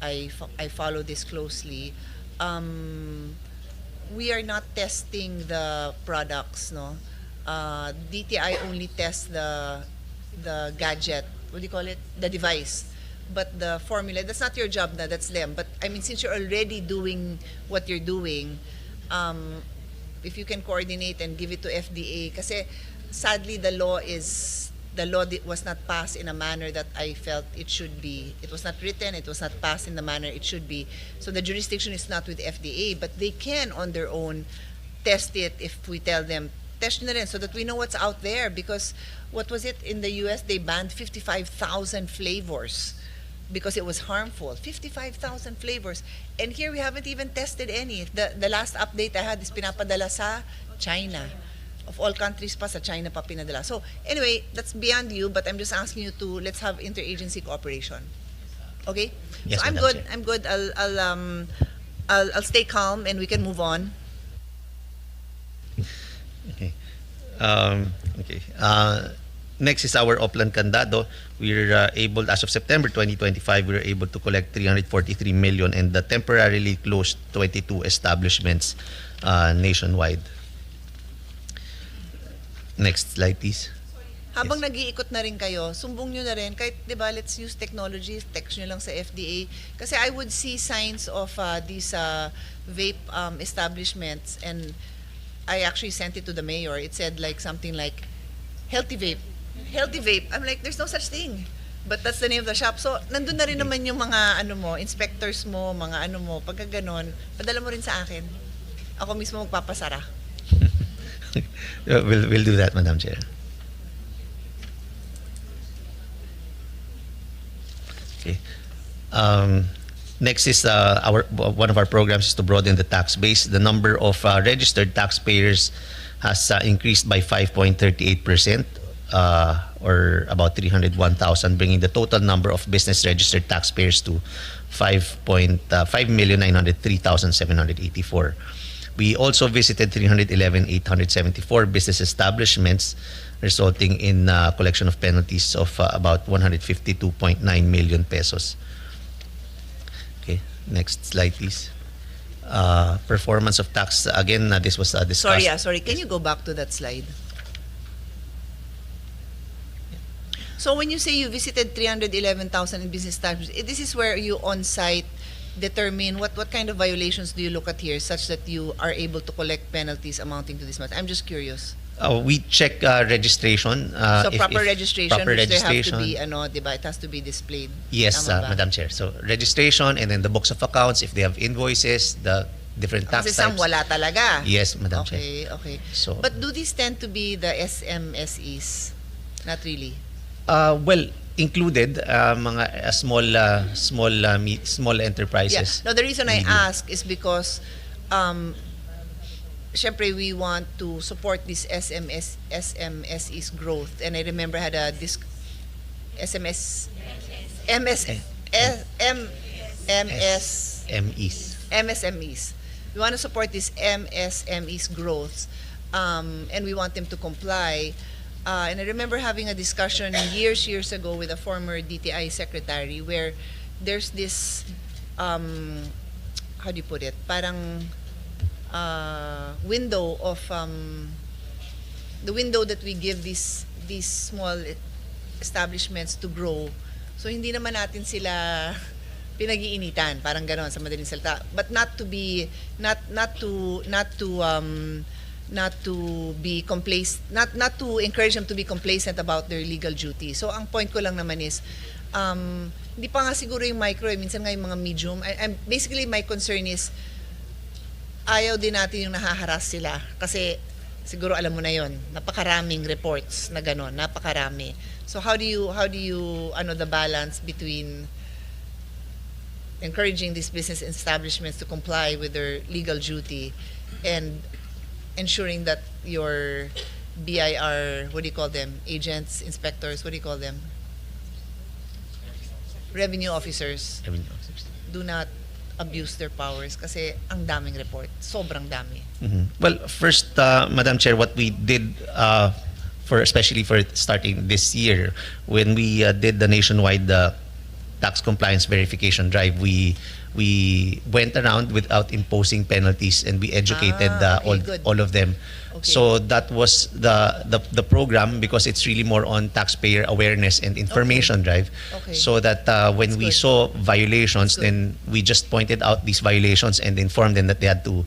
I follow this closely. We are not testing the products, no? DTI only tests the gadget, what do you call it? The device. But the formula, that's not your job na, that's them. But I mean, since you're already doing what you're doing, if you can coordinate and give it to FDA, kasi sadly the law was not passed in a manner that I felt it should be. It was not written, it was not passed in the manner it should be. So the jurisdiction is not with FDA, but they can on their own test it if we tell them, test na rin, so that we know what's out there. Because what was it in the US? They banned 55,000 flavors because it was harmful. 55,000 flavors. And here we haven't even tested any. The last update I had is pinapadala sa China. Of all countries pa, sa China pa pinadala. So anyway, that's beyond you, but I'm just asking you to, let's have interagency cooperation. Okay? Yes, so I'm Madam good. Chair. I'm good. I'll stay calm and we can move on. Okay. Next is our Oplan Candado. We're able, as of September 2025, we were able to collect 343 million and temporarily closed 22 establishments nationwide. Next slide, please. Habang nag-iikot na rin kayo, sumbong nyo na rin, kahit, di ba, let's use technology, text nyo lang sa FDA. Kasi I would see signs of these vape establishments, and I actually sent it to the mayor. It said like something like, healthy vape. Healthy vape. I'm like, there's no such thing. But that's the name of the shop. So, nandun na rin naman yung mga inspectors mo, mga pagka ganon, padala mo rin sa akin. Ako mismo magpapasara. We'll do that, Madam Chair. Next is one of our programs is to broaden the tax base. The number of registered taxpayers has increased by 5.38%, or about 301,000, bringing the total number of business registered taxpayers to 5,903,784. We also visited 311,874 business establishments, resulting in collection of penalties of about 152.9 million pesos. Okay, next slide, please. Performance of tax, again, this was discussed. Sorry. Can you go back to that slide? So when you say you visited 311,000 in business establishments, this is where you on-site determine what kind of violations do you look at here such that you are able to collect penalties amounting to this much? I'm just curious. We check registration. So proper registration, proper which registration. there have to be, diba? It has to be displayed. Yes, Tama ba? Madam Chair. So registration, and then the books of accounts, if they have invoices, the different tax Kasi some types. wala talaga. Yes, Madam Chair. Okay. So, But do these tend to be the SMSEs? Not really. well, included mga small enterprises. Yeah. No, the reason I Medium. ask is because syempre we want to support this SMSE's growth, and I remember I had a MS MSMEs. We want to support this MSME's growth, and we want them to comply. And I remember having a discussion years ago with a former DTI secretary where there's this, how do you put it? Parang window of the window that we give these small establishments to grow. So hindi naman natin sila pinag-iinitan, parang ganon sa madaling salita, but not to be not to encourage them to be complacent about their legal duty. So ang point ko lang naman is hindi pa nga siguro yung micro, minsan nga yung mga medium. Basically my concern is ayaw din natin yung nahaharas sila kasi siguro alam mo na yon, napakaraming reports na ganon, napakarami. So how do you the balance between encouraging these business establishments to comply with their legal duty and ensuring that your BIR, what do you call them? Agents, inspectors, what do you call them? Revenue officers do not abuse their powers kasi ang daming report. Sobrang dami. Well, first, Madam Chair, what we did especially for starting this year, when we did the nationwide tax compliance verification drive, we went around without imposing penalties, and we educated good. all of them. Okay. So that was the program, because it's really more on taxpayer awareness and information drive. Okay. So that when That's we good. saw violations, That's good. then we just pointed out these violations and informed them that they had to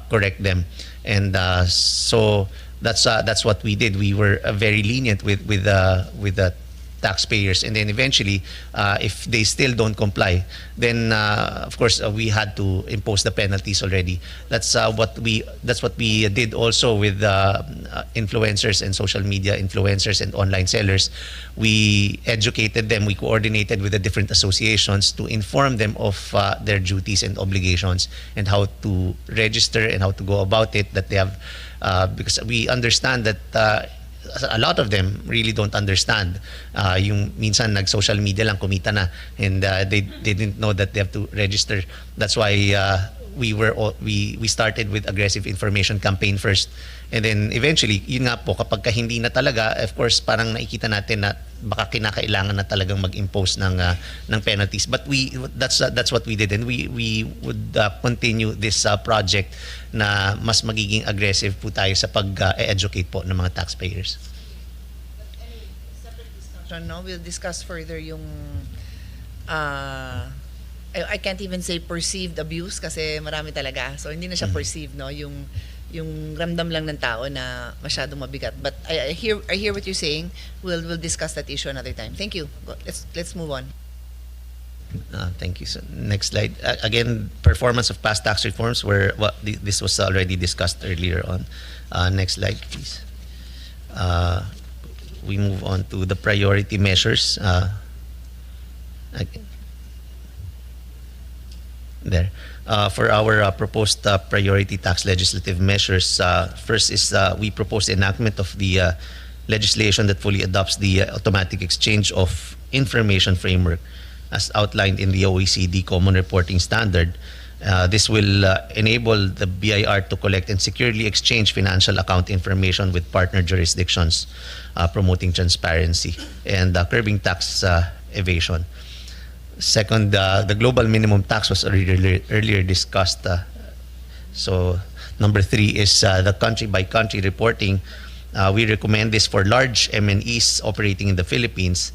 correct them. And so that's what we did. We were very lenient with the taxpayers, and then eventually if they still don't comply, then of course we had to impose the penalties already. That's what we did also with influencers and social media influencers and online sellers. We educated them, we coordinated with the different associations to inform them of their duties and obligations and how to register and how to go about it, that they have because we understand that a lot of them really don't understand. Yung minsan nag-social media lang, kumita na, and they didn't know that they have to register. That's why we started with aggressive information campaign first, and then eventually, yun nga po, kapag hindi na talaga, of course, parang nakikita natin na baka kinakailangan na talagang mag-impose ng penalties. But that's what we did, and we would continue this project na mas magiging aggressive po tayo sa pag-educate po ng mga taxpayers. No, we'll discuss further yung I can't even say perceived abuse kasi marami talaga. So hindi na siya perceived, no, yung ramdam lang ng tao na masyadong mabigat. But I hear what you're saying. We'll discuss that issue another time. Thank you. Let's move on. Thank you. So next slide. Again, performance of past tax reforms, this was already discussed earlier on. Next slide, please. We move on to the priority measures. For our proposed priority tax legislative measures, first is we propose the enactment of the legislation that fully adopts the automatic exchange of information framework as outlined in the OECD Common Reporting Standard. This will enable the BIR to collect and securely exchange financial account information with partner jurisdictions, promoting transparency and curbing tax evasion. Second, the global minimum tax was earlier discussed. So number 3 is the country-by-country reporting. We recommend this for large MNEs operating in the Philippines.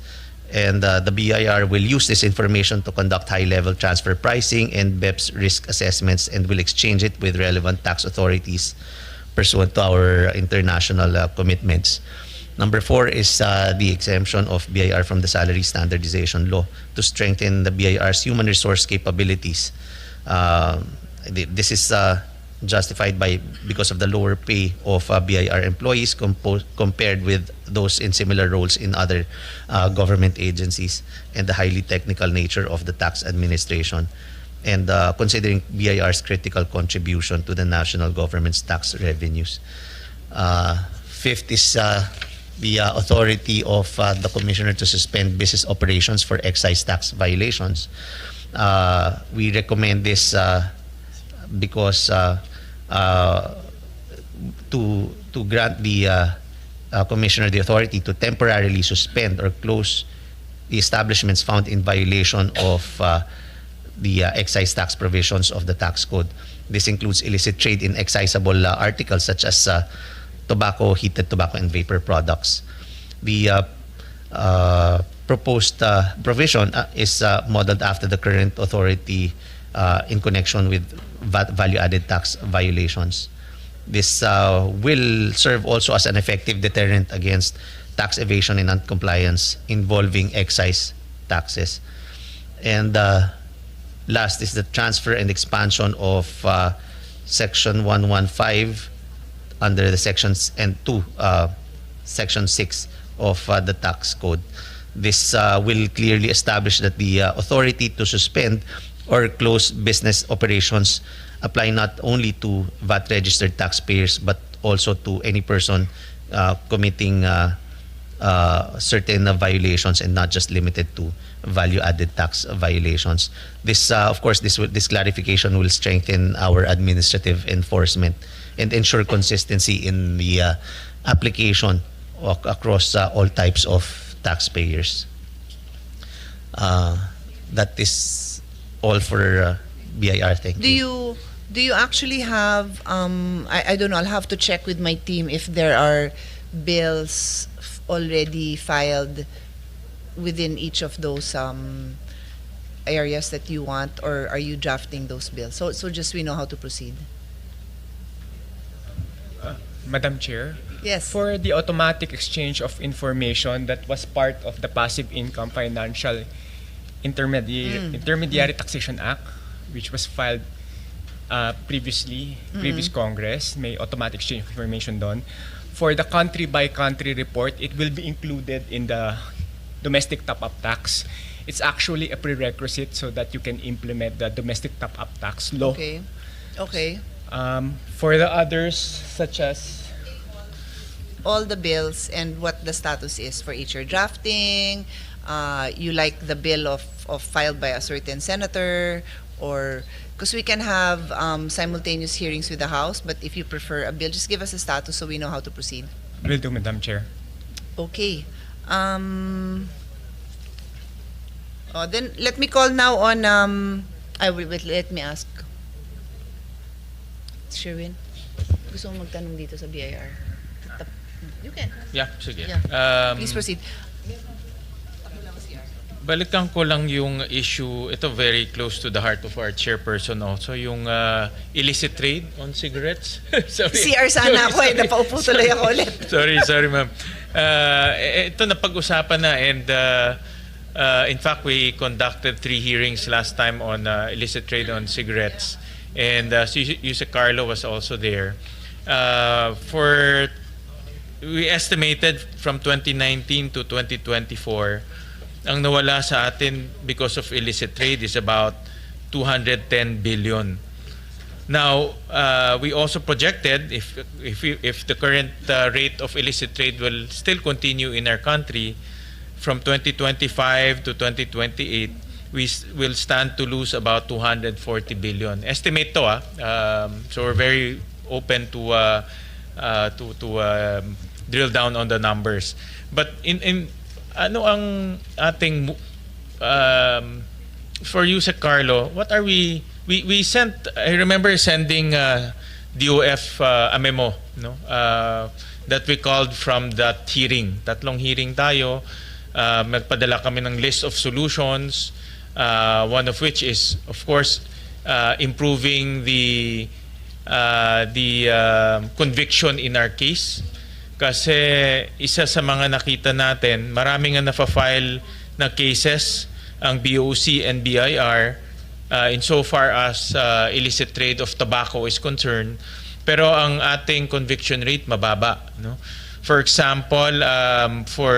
And the BIR will use this information to conduct high-level transfer pricing and BEPS risk assessments and will exchange it with relevant tax authorities pursuant to our international commitments. Number 4 is the exemption of BIR from the salary standardization law to strengthen the BIR's human resource capabilities. This is justified because of the lower pay of BIR employees compared with those in similar roles in other government agencies and the highly technical nature of the tax administration, and considering BIR's critical contribution to the national government's tax revenues. Fifth is the authority of the Commissioner to suspend business operations for excise tax violations. We recommend this because to grant the Commissioner the authority to temporarily suspend or close the establishments found in violation of the excise tax provisions of the tax code. This includes illicit trade in excisable articles such as tobacco, heated tobacco, and vapor products. The proposed provision is modeled after the current authority in connection with value-added tax violations. This will serve also as an effective deterrent against tax evasion and non-compliance involving excise taxes. And last is the transfer and expansion of Section 115 under the sections and 2 Section 6 of the tax code. This will clearly establish that the authority to suspend or close business operations apply not only to VAT registered taxpayers but also to any person committing certain violations and not just limited to value-added tax violations. This, of course, this clarification will strengthen our administrative enforcement and ensure consistency in the application across all types of taxpayers. That is all for BIR. Thank you. Do you actually have I don't know, I'll have to check with my team if there are bills already filed within each of those areas that you want, or are you drafting those bills? So just we know how to proceed. Madam Chair, Yes. for the automatic exchange of information that was part of the Passive Income Financial Intermediary Taxation Act, which was filed previous Congress, may automatic exchange of information done. For the country-by-country report, it will be included in the domestic top-up tax. It's actually a prerequisite so that you can implement the domestic top-up tax law. Okay. Okay. For the others, such as All the bills and what the status is for each. You're drafting, you like the bill of filed by a certain senator, or because we can have simultaneous hearings with the House, but if you prefer a bill, just give us a status so we know how to proceed. will do, Madam Chair. Okay. Then let me call now on let me ask. Sherwin, gusto mo magtanong dito sa BIR? You can. Yeah, sige. Yeah. Please proceed. Balikan ko lang yung issue, ito very close to the heart of our chairperson also, yung illicit trade on cigarettes. Sorry. CR sana ako napaupo tuloy ako ulit. Sorry ma'am. Ito napag-usapan na, and in fact we conducted 3 hearings last time on illicit trade on cigarettes, and Yuse Carlo was also there. We estimated from 2019 to 2024, ang nawala sa atin because of illicit trade is about 210 billion. Now, we also projected if the current rate of illicit trade will still continue in our country, from 2025 to 2028, we will stand to lose about 240 billion. Estimate to, so we're very open to drill down on the numbers. But in ano ang ating for you, Sir Carlo, what are we sent, I remember sending DOF a memo, no? That we called from that hearing. Tatlong hearing tayo. Magpadala kami ng list of solutions, one of which is, of course, improving the conviction in our case. Kasi isa sa mga nakita natin, maraming nga na-file na cases ang BOC and BIR insofar as illicit trade of tobacco is concerned, pero ang ating conviction rate mababa, no? For example, for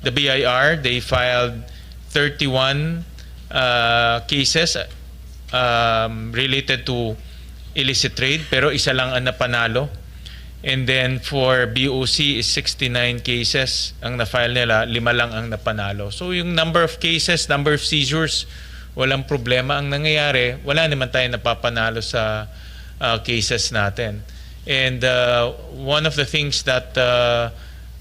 the BIR, they filed 31 cases related to illicit trade, pero isa lang ang napanalo. And then for BOC is 69 cases ang na-file nila, 5 lang ang napanalo. So yung number of cases, number of seizures, walang problema ang nangyayari. Wala naman tayo napapanalo sa cases natin. And one of the things that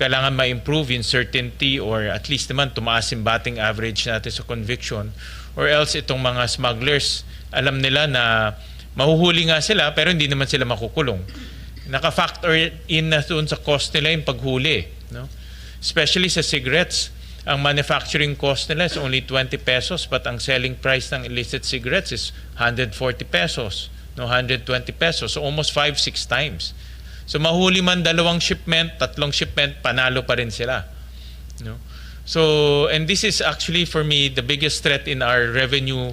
kailangan ma-improve in certainty, or at least naman tumaas yung batting average natin sa conviction, or else itong mga smugglers, alam nila na mahuhuli nga sila pero hindi naman sila makukulong. Naka-factor in na doon sa cost nila yung paghuli, no? Especially sa cigarettes, ang manufacturing cost nila is only 20 pesos, but ang selling price ng illicit cigarettes is 140 pesos, no, 120 pesos, so almost 5-6 times. So mahuli man 2 shipment, 3 shipment, panalo pa rin sila, no? So, and this is actually for me the biggest threat in our revenue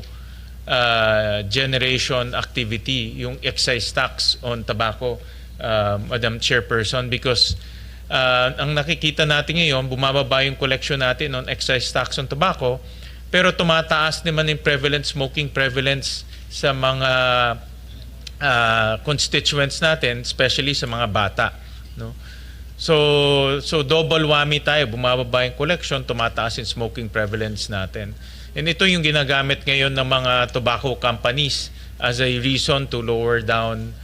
generation activity, yung excise tax on tobacco, Madam Chairperson, because ang nakikita natin ngayon, bumababa yung collection natin on excise tax on tobacco, pero tumataas naman yung smoking prevalence sa mga constituents natin, especially sa mga bata, no? So double whammy tayo, bumababa yung collection, tumataas yung smoking prevalence natin. And ito yung ginagamit ngayon ng mga tobacco companies as a reason to lower down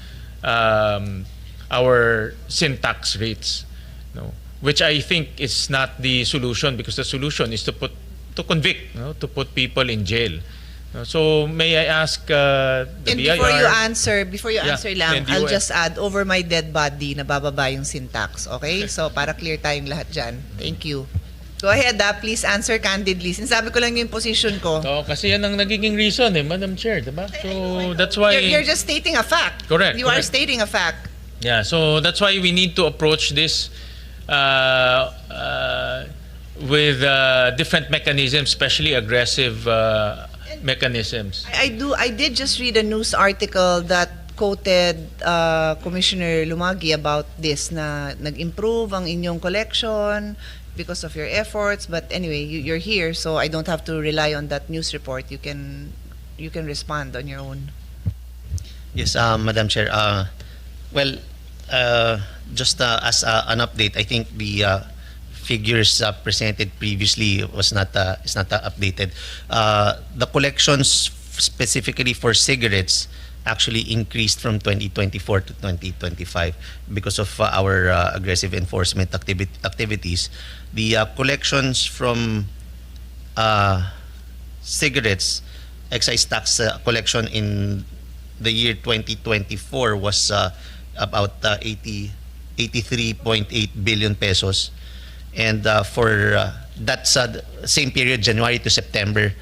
our sin tax rates, no? Which I think is not the solution, because the solution is to convict, no? To put people in jail. No? So may I ask the And BIR? before you answer lang, and I'll DOF. just add, over my dead body, nabababa yung sin tax. Okay? So para clear tayong lahat dyan. Thank you. Go ahead, please answer candidly. Sinasabi ko lang yung position ko. Kasi yan ang nagiging reason, Madam Chair, diba? So that's why You're just stating a fact. Correct, You are correct. stating a fact. Yeah, so that's why we need to approach this with different mechanisms, especially aggressive mechanisms. I did just read a news article that quoted Commissioner Lumagi about this, na nag-improve ang inyong collection because of your efforts. But anyway, you're here, so I don't have to rely on that news report. You can respond on your own. Yes, Madam Chair. Just as an update, I think the figures presented previously is not updated. The collections specifically for cigarettes actually increased from 2024 to 2025 because of our aggressive enforcement activities. The collections from cigarettes, excise tax collection in the year 2024 was about 83.8 billion pesos. And for that's same period, January to September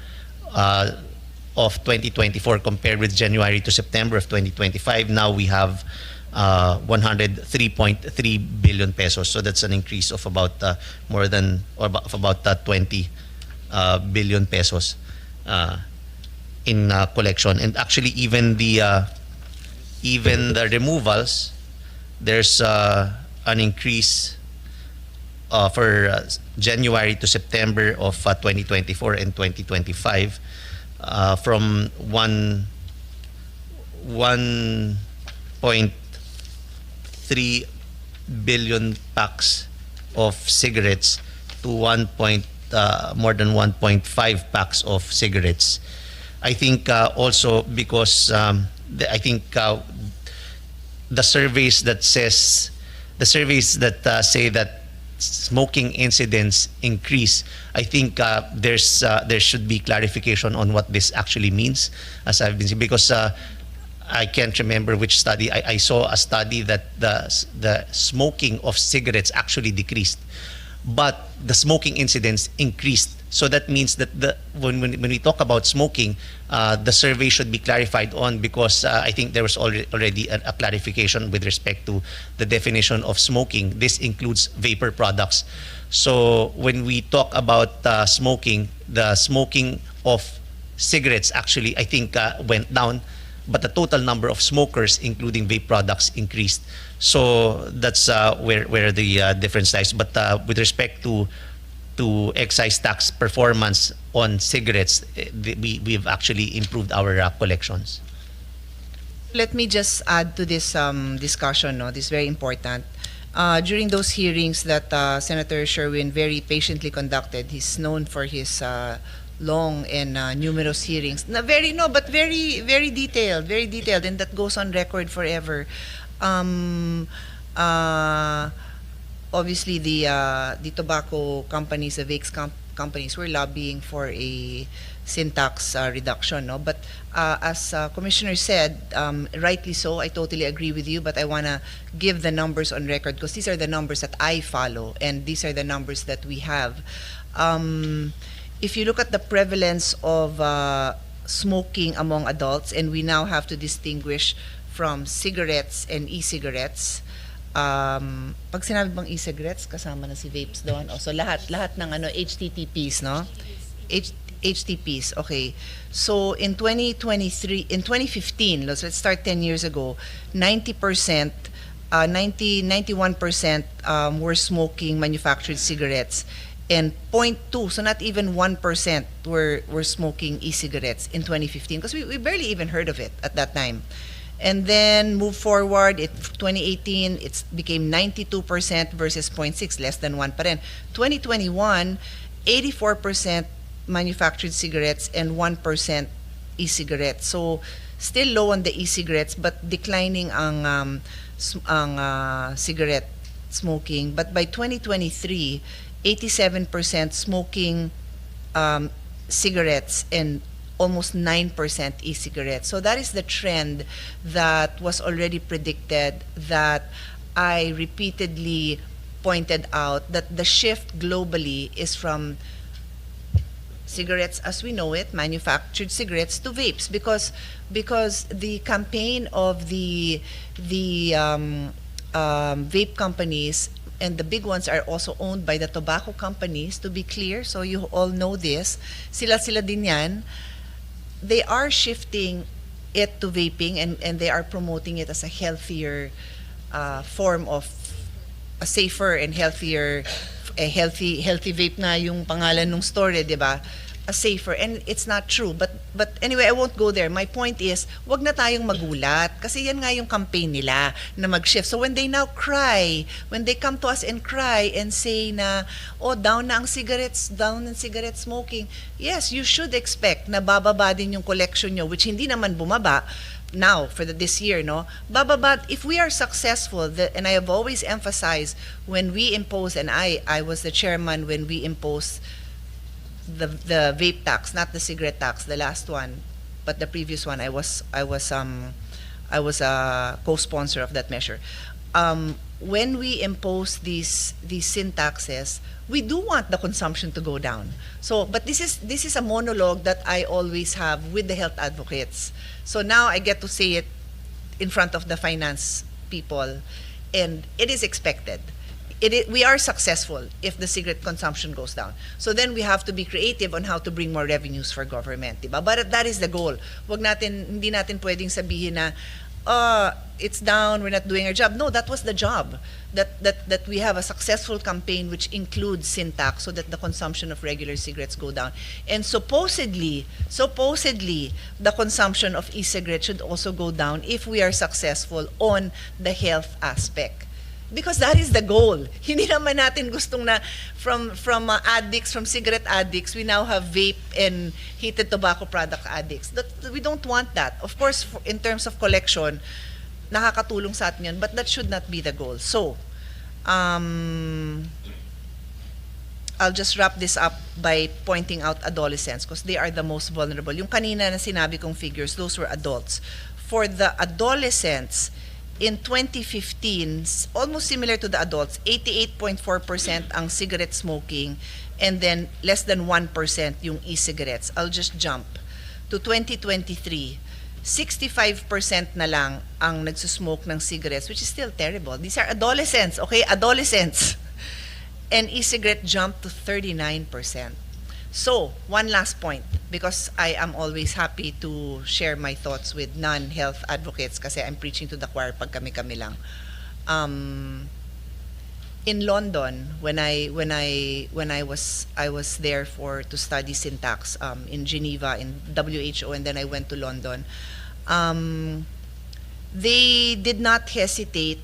of 2024 compared with January to September of 2025, now we have 103.3 billion pesos. So that's an increase of about about 20 billion pesos in collection. And actually, even the removals, there's an increase for January to September of 2024 and 2025. from 1.3 billion packs of cigarettes to more than 1.5 packs of cigarettes. I think also because I think the surveys that say that smoking incidents increase, I think there should be clarification on what this actually means, as I've been saying, because I can't remember which study. I saw a study that the smoking of cigarettes actually decreased, but the smoking incidents increased. So that means that when we talk about smoking, the survey should be clarified on, because I think there was already a clarification with respect to the definition of smoking. This includes vapor products. So when we talk about smoking, the smoking of cigarettes actually, I think, went down, but the total number of smokers, including vape products, increased. So that's where the difference lies. But with respect to excise tax performance on cigarettes, we've actually improved our collections. Let me just add to this discussion, no? This is very important. During those hearings that Senator Sherwin very patiently conducted, he's known for his long and numerous hearings. Very detailed, and that goes on record forever. Obviously, the tobacco companies, the vapes companies, were lobbying for a sin tax reduction, no? But as Commissioner said, rightly so, I totally agree with you, but I want to give the numbers on record, because these are the numbers that I follow, and these are the numbers that we have. If you look at the prevalence of smoking among adults, and we now have to distinguish from cigarettes and e-cigarettes. Pag sinabi bang e-cigarettes, kasama na si vapes doon. So lahat ng HTTPs, no? HTPs, okay. So in 2015, let's start 10 years ago, 91% were smoking manufactured cigarettes, and 0.2, so not even 1% were smoking e-cigarettes in 2015, because we barely even heard of it at that time. And then move forward, 2018, it became 92% versus 0.6, less than 1 pa rin. 2021, 84% manufactured cigarettes and 1% e-cigarettes. So still low on the e-cigarettes, but declining ang cigarette smoking. But by 2023, 87% smoking cigarettes and almost 9% e-cigarettes. So that is the trend that was already predicted, that I repeatedly pointed out, that the shift globally is from cigarettes as we know it, manufactured cigarettes, to vapes, because the campaign of the vape companies, and the big ones are also owned by the tobacco companies, to be clear, so you all know this, sila din yan. They are shifting it to vaping, and they are promoting it as a healthier form of a safer and healthier, a healthy vape na yung pangalan ng store, di ba? A safer, and it's not true. But anyway, I won't go there. My point is, wag na tayong magulat, kasi yan nga yung campaign nila na mag-shift. So when they now cry, when they come to us and cry and say na, oh, down na ang cigarettes, down ang cigarette smoking, yes, you should expect na bababa din yung collection nyo, which hindi naman bumaba now for this year, no? Bababa, if we are successful, and I have always emphasized, when we impose, and I was the chairman when we imposed the vape tax, not the cigarette tax, the last one, but the previous one, I was a co-sponsor of that measure. When we impose these sin taxes, we do want the consumption to go down. So, but this is a monologue that I always have with the health advocates. So now I get to say it in front of the finance people, and it is expected. We are successful if the cigarette consumption goes down. So then we have to be creative on how to bring more revenues for government, diba? But that is the goal. Hindi natin pwedeng sabihin na it's down, we're not doing our job. No, that was the job. That we have a successful campaign which includes sin tax so that the consumption of regular cigarettes go down. And supposedly, the consumption of e-cigarettes should also go down if we are successful on the health aspect. Because that is the goal. Hindi naman natin gustong na from addicts, from cigarette addicts, we now have vape and heated tobacco product addicts. We don't want that. Of course, in terms of collection, nakakatulong sa atin yun, but that should not be the goal. So, I'll just wrap this up by pointing out adolescents because they are the most vulnerable. Yung kanina na sinabi kong figures, those were adults. For the adolescents, in 2015, almost similar to the adults, 88.4% ang cigarette smoking and then less than 1% yung e-cigarettes. I'll just jump to 2023. 65% na lang ang nagsusmoke ng cigarettes, which is still terrible. These are adolescents, okay? Adolescents. And e-cigarette jumped to 39%. So, one last point, because I am always happy to share my thoughts with non-health advocates kasi I'm preaching to the choir pag kami-kami lang. In London, when I was there to study syntax in Geneva in WHO, and then I went to London, they did not hesitate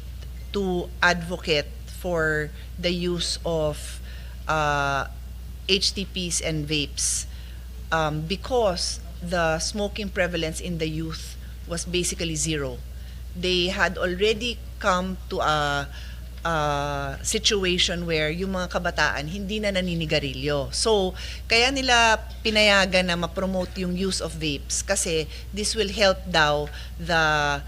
to advocate for the use of HTPs and vapes because the smoking prevalence in the youth was basically zero. They had already come to a situation where yung mga kabataan hindi na naninigarilyo. So, kaya nila pinayagan na ma-promote yung use of vapes kasi this will help daw the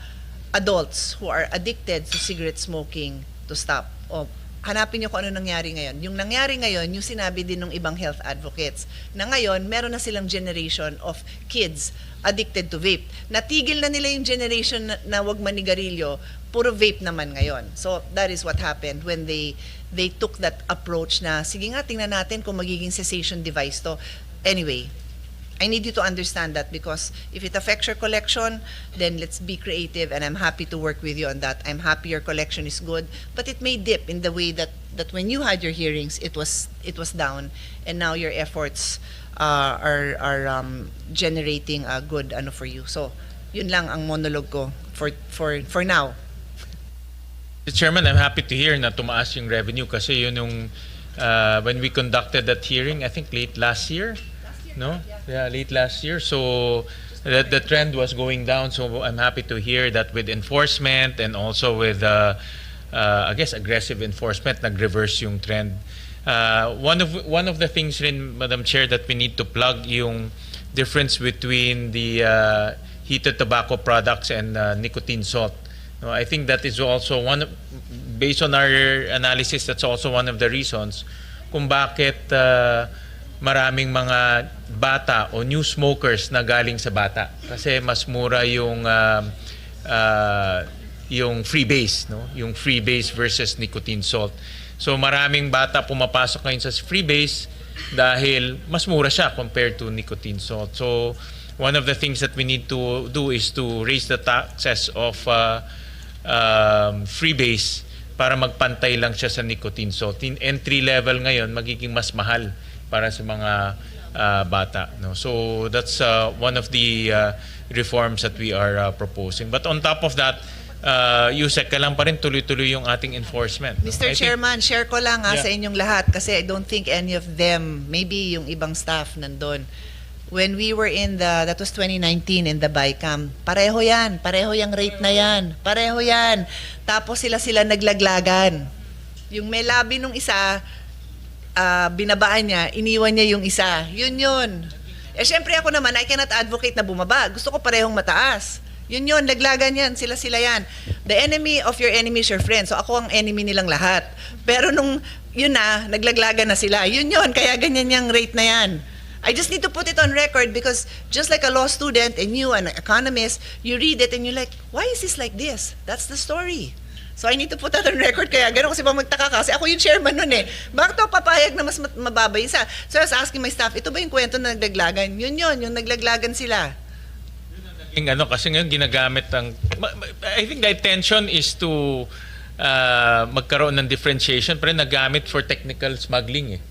adults who are addicted to cigarette smoking to stop. O, hanapin nyo kung ano nangyari ngayon. Yung nangyari ngayon, yung sinabi din ng ibang health advocates, na ngayon, meron na silang generation of kids addicted to vape. Natigil na nila yung generation na wag manigarilyo, puro vape naman ngayon. So, that is what happened when they took that approach na, sige nga, tingnan natin kung magiging cessation device to. Anyway, I need you to understand that because if it affects your collection, then let's be creative and I'm happy to work with you on that. I'm happy your collection is good, but it may dip in the way that when you had your hearings, it was down, and now your efforts are generating a good ano for you. So, yun lang ang monologue ko for now. Mr. Chairman, I'm happy to hear na tumaas yung revenue kasi yun yung when we conducted that hearing, I think late last year. No? Yeah, late last year. So the trend was going down. So I'm happy to hear that with enforcement and also with, I guess, aggressive enforcement, nag-reverse yung trend. One of the things rin, Madam Chair, that we need to plug yung difference between the heated tobacco products and nicotine salt. No, I think that is also based on our analysis, that's also one of the reasons kung bakit maraming mga bata o new smokers na galing sa bata kasi mas mura yung freebase, no? Yung freebase versus nicotine salt. So maraming bata pumapasok ngayon sa freebase dahil mas mura siya compared to nicotine salt. So one of the things that we need to do is to raise the taxes of freebase para magpantay lang siya sa nicotine salt. In entry level ngayon magiging mas mahal para sa mga bata, no? So that's one of the reforms that we are proposing. But on top of that, Yusek, kailan pa rin tuloy-tuloy yung ating enforcement. Mr. Chairman, share ko lang sa inyong lahat kasi I don't think any of them, maybe yung ibang staff nandun. When we were that was 2019 in the BICAM, pareho yung rate na yan, pareho yan. Tapos sila naglaglagan. Yung may labi nung isa, binabaan niya, iniwan niya yung isa. Yun. Eh, syempre ako naman, I cannot advocate na bumaba. Gusto ko parehong mataas. Yun, naglagan yan, sila yan. The enemy of your enemy is your friend. So ako ang enemy nilang lahat. Pero nung, naglaglagan na sila. Yun, kaya ganyan yung rate na yan. I just need to put it on record because just like a law student and you, an economist, you read it and you're like, why is this like this? That's the story. So I need to put that on record kaya gano'n kasi ba magtaka kasi ako yung chairman nun eh. Bakit daw papayag na mas mababa yung isa? So I was asking my staff, ito ba yung kwento na naglaglagan? Yun, yung naglaglagan sila. ano kasi ngayon ginagamit I think the intention is to magkaroon ng differentiation pero nagamit for technical smuggling eh.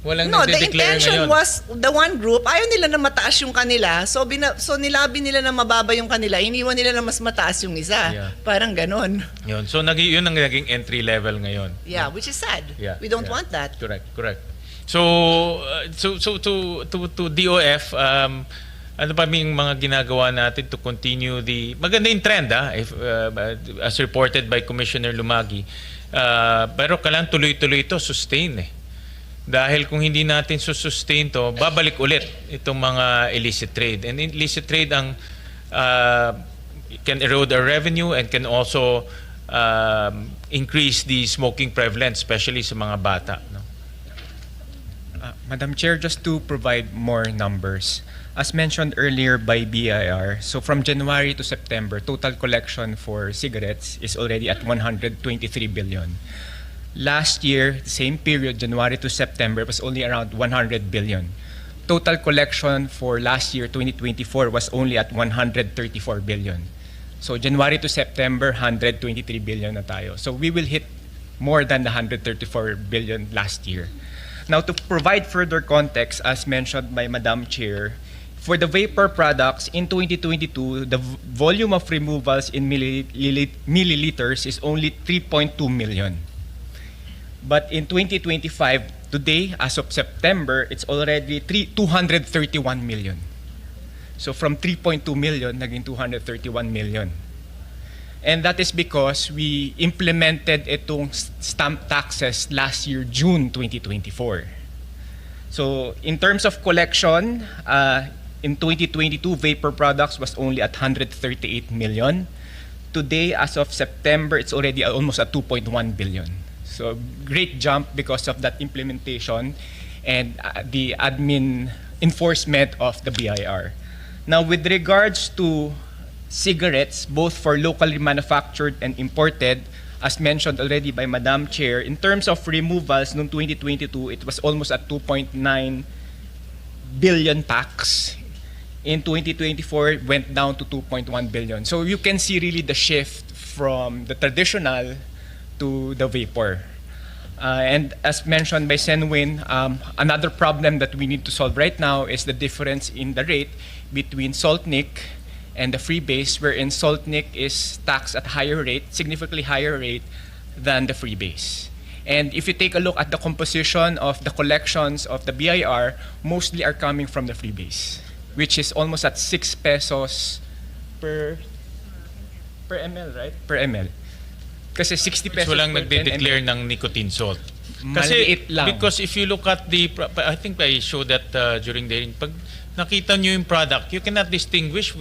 Walang No, the nagde-declare intention ngayon. was the one group, ayaw nila na mataas yung kanila, so nilabi nila na mababa yung kanila, iniwan nila na mas mataas yung isa. Yeah. Parang ganon. Yun. So yun ang naging entry level ngayon. Yeah, which is sad. Yeah, We don't yeah. want that. Correct. So to DOF, ano pa yung mga ginagawa natin to continue maganda yung trend as reported by Commissioner Lumagi. Pero kailangan tuloy-tuloy ito, sustain eh. Dahil kung hindi natin sustain to, babalik ulit itong mga illicit trade. And illicit trade can erode our revenue and can also increase the smoking prevalence, especially sa mga bata. No? Madam Chair, just to provide more numbers. As mentioned earlier by BIR, so from January to September, total collection for cigarettes is already at 123 billion. Last year, same period, January to September, was only around 100 billion. Total collection for last year, 2024, was only at 134 billion. So January to September, 123 billion na tayo. So we will hit more than the 134 billion last year. Now, to provide further context, as mentioned by Madam Chair, for the vapor products in 2022, the volume of removals in milliliters is only 3.2 million. But in 2025, today, as of September, it's already 231 million. So from 3.2 million, naging 231 million. And that is because we implemented itong stamp taxes last year, June 2024. So in terms of collection, in 2022, vapor products was only at 138 million. Today, as of September, it's already almost at 2.1 billion. So great jump because of that implementation and the admin enforcement of the BIR. Now, with regards to cigarettes, both for locally manufactured and imported, as mentioned already by Madam Chair, in terms of removals noong 2022, it was almost at 2.9 billion packs. In 2024, it went down to 2.1 billion. So you can see really the shift from the traditional to the vapor. And as mentioned by Senwin, another problem that we need to solve right now is the difference in the rate between salt nic and the freebase, wherein salt nic is taxed at higher rate, significantly higher rate than the freebase. And if you take a look at the composition of the collections of the BIR, mostly are coming from the freebase, which is almost at 6 pesos per ml, right? Per ml. Kasi 60 pesos So walang per 10 nagde-declare ml. ng nicotine salt. Maliit lang. Because if you look at I think I showed that during the hearing, pag nakita nyo yung product, you cannot distinguish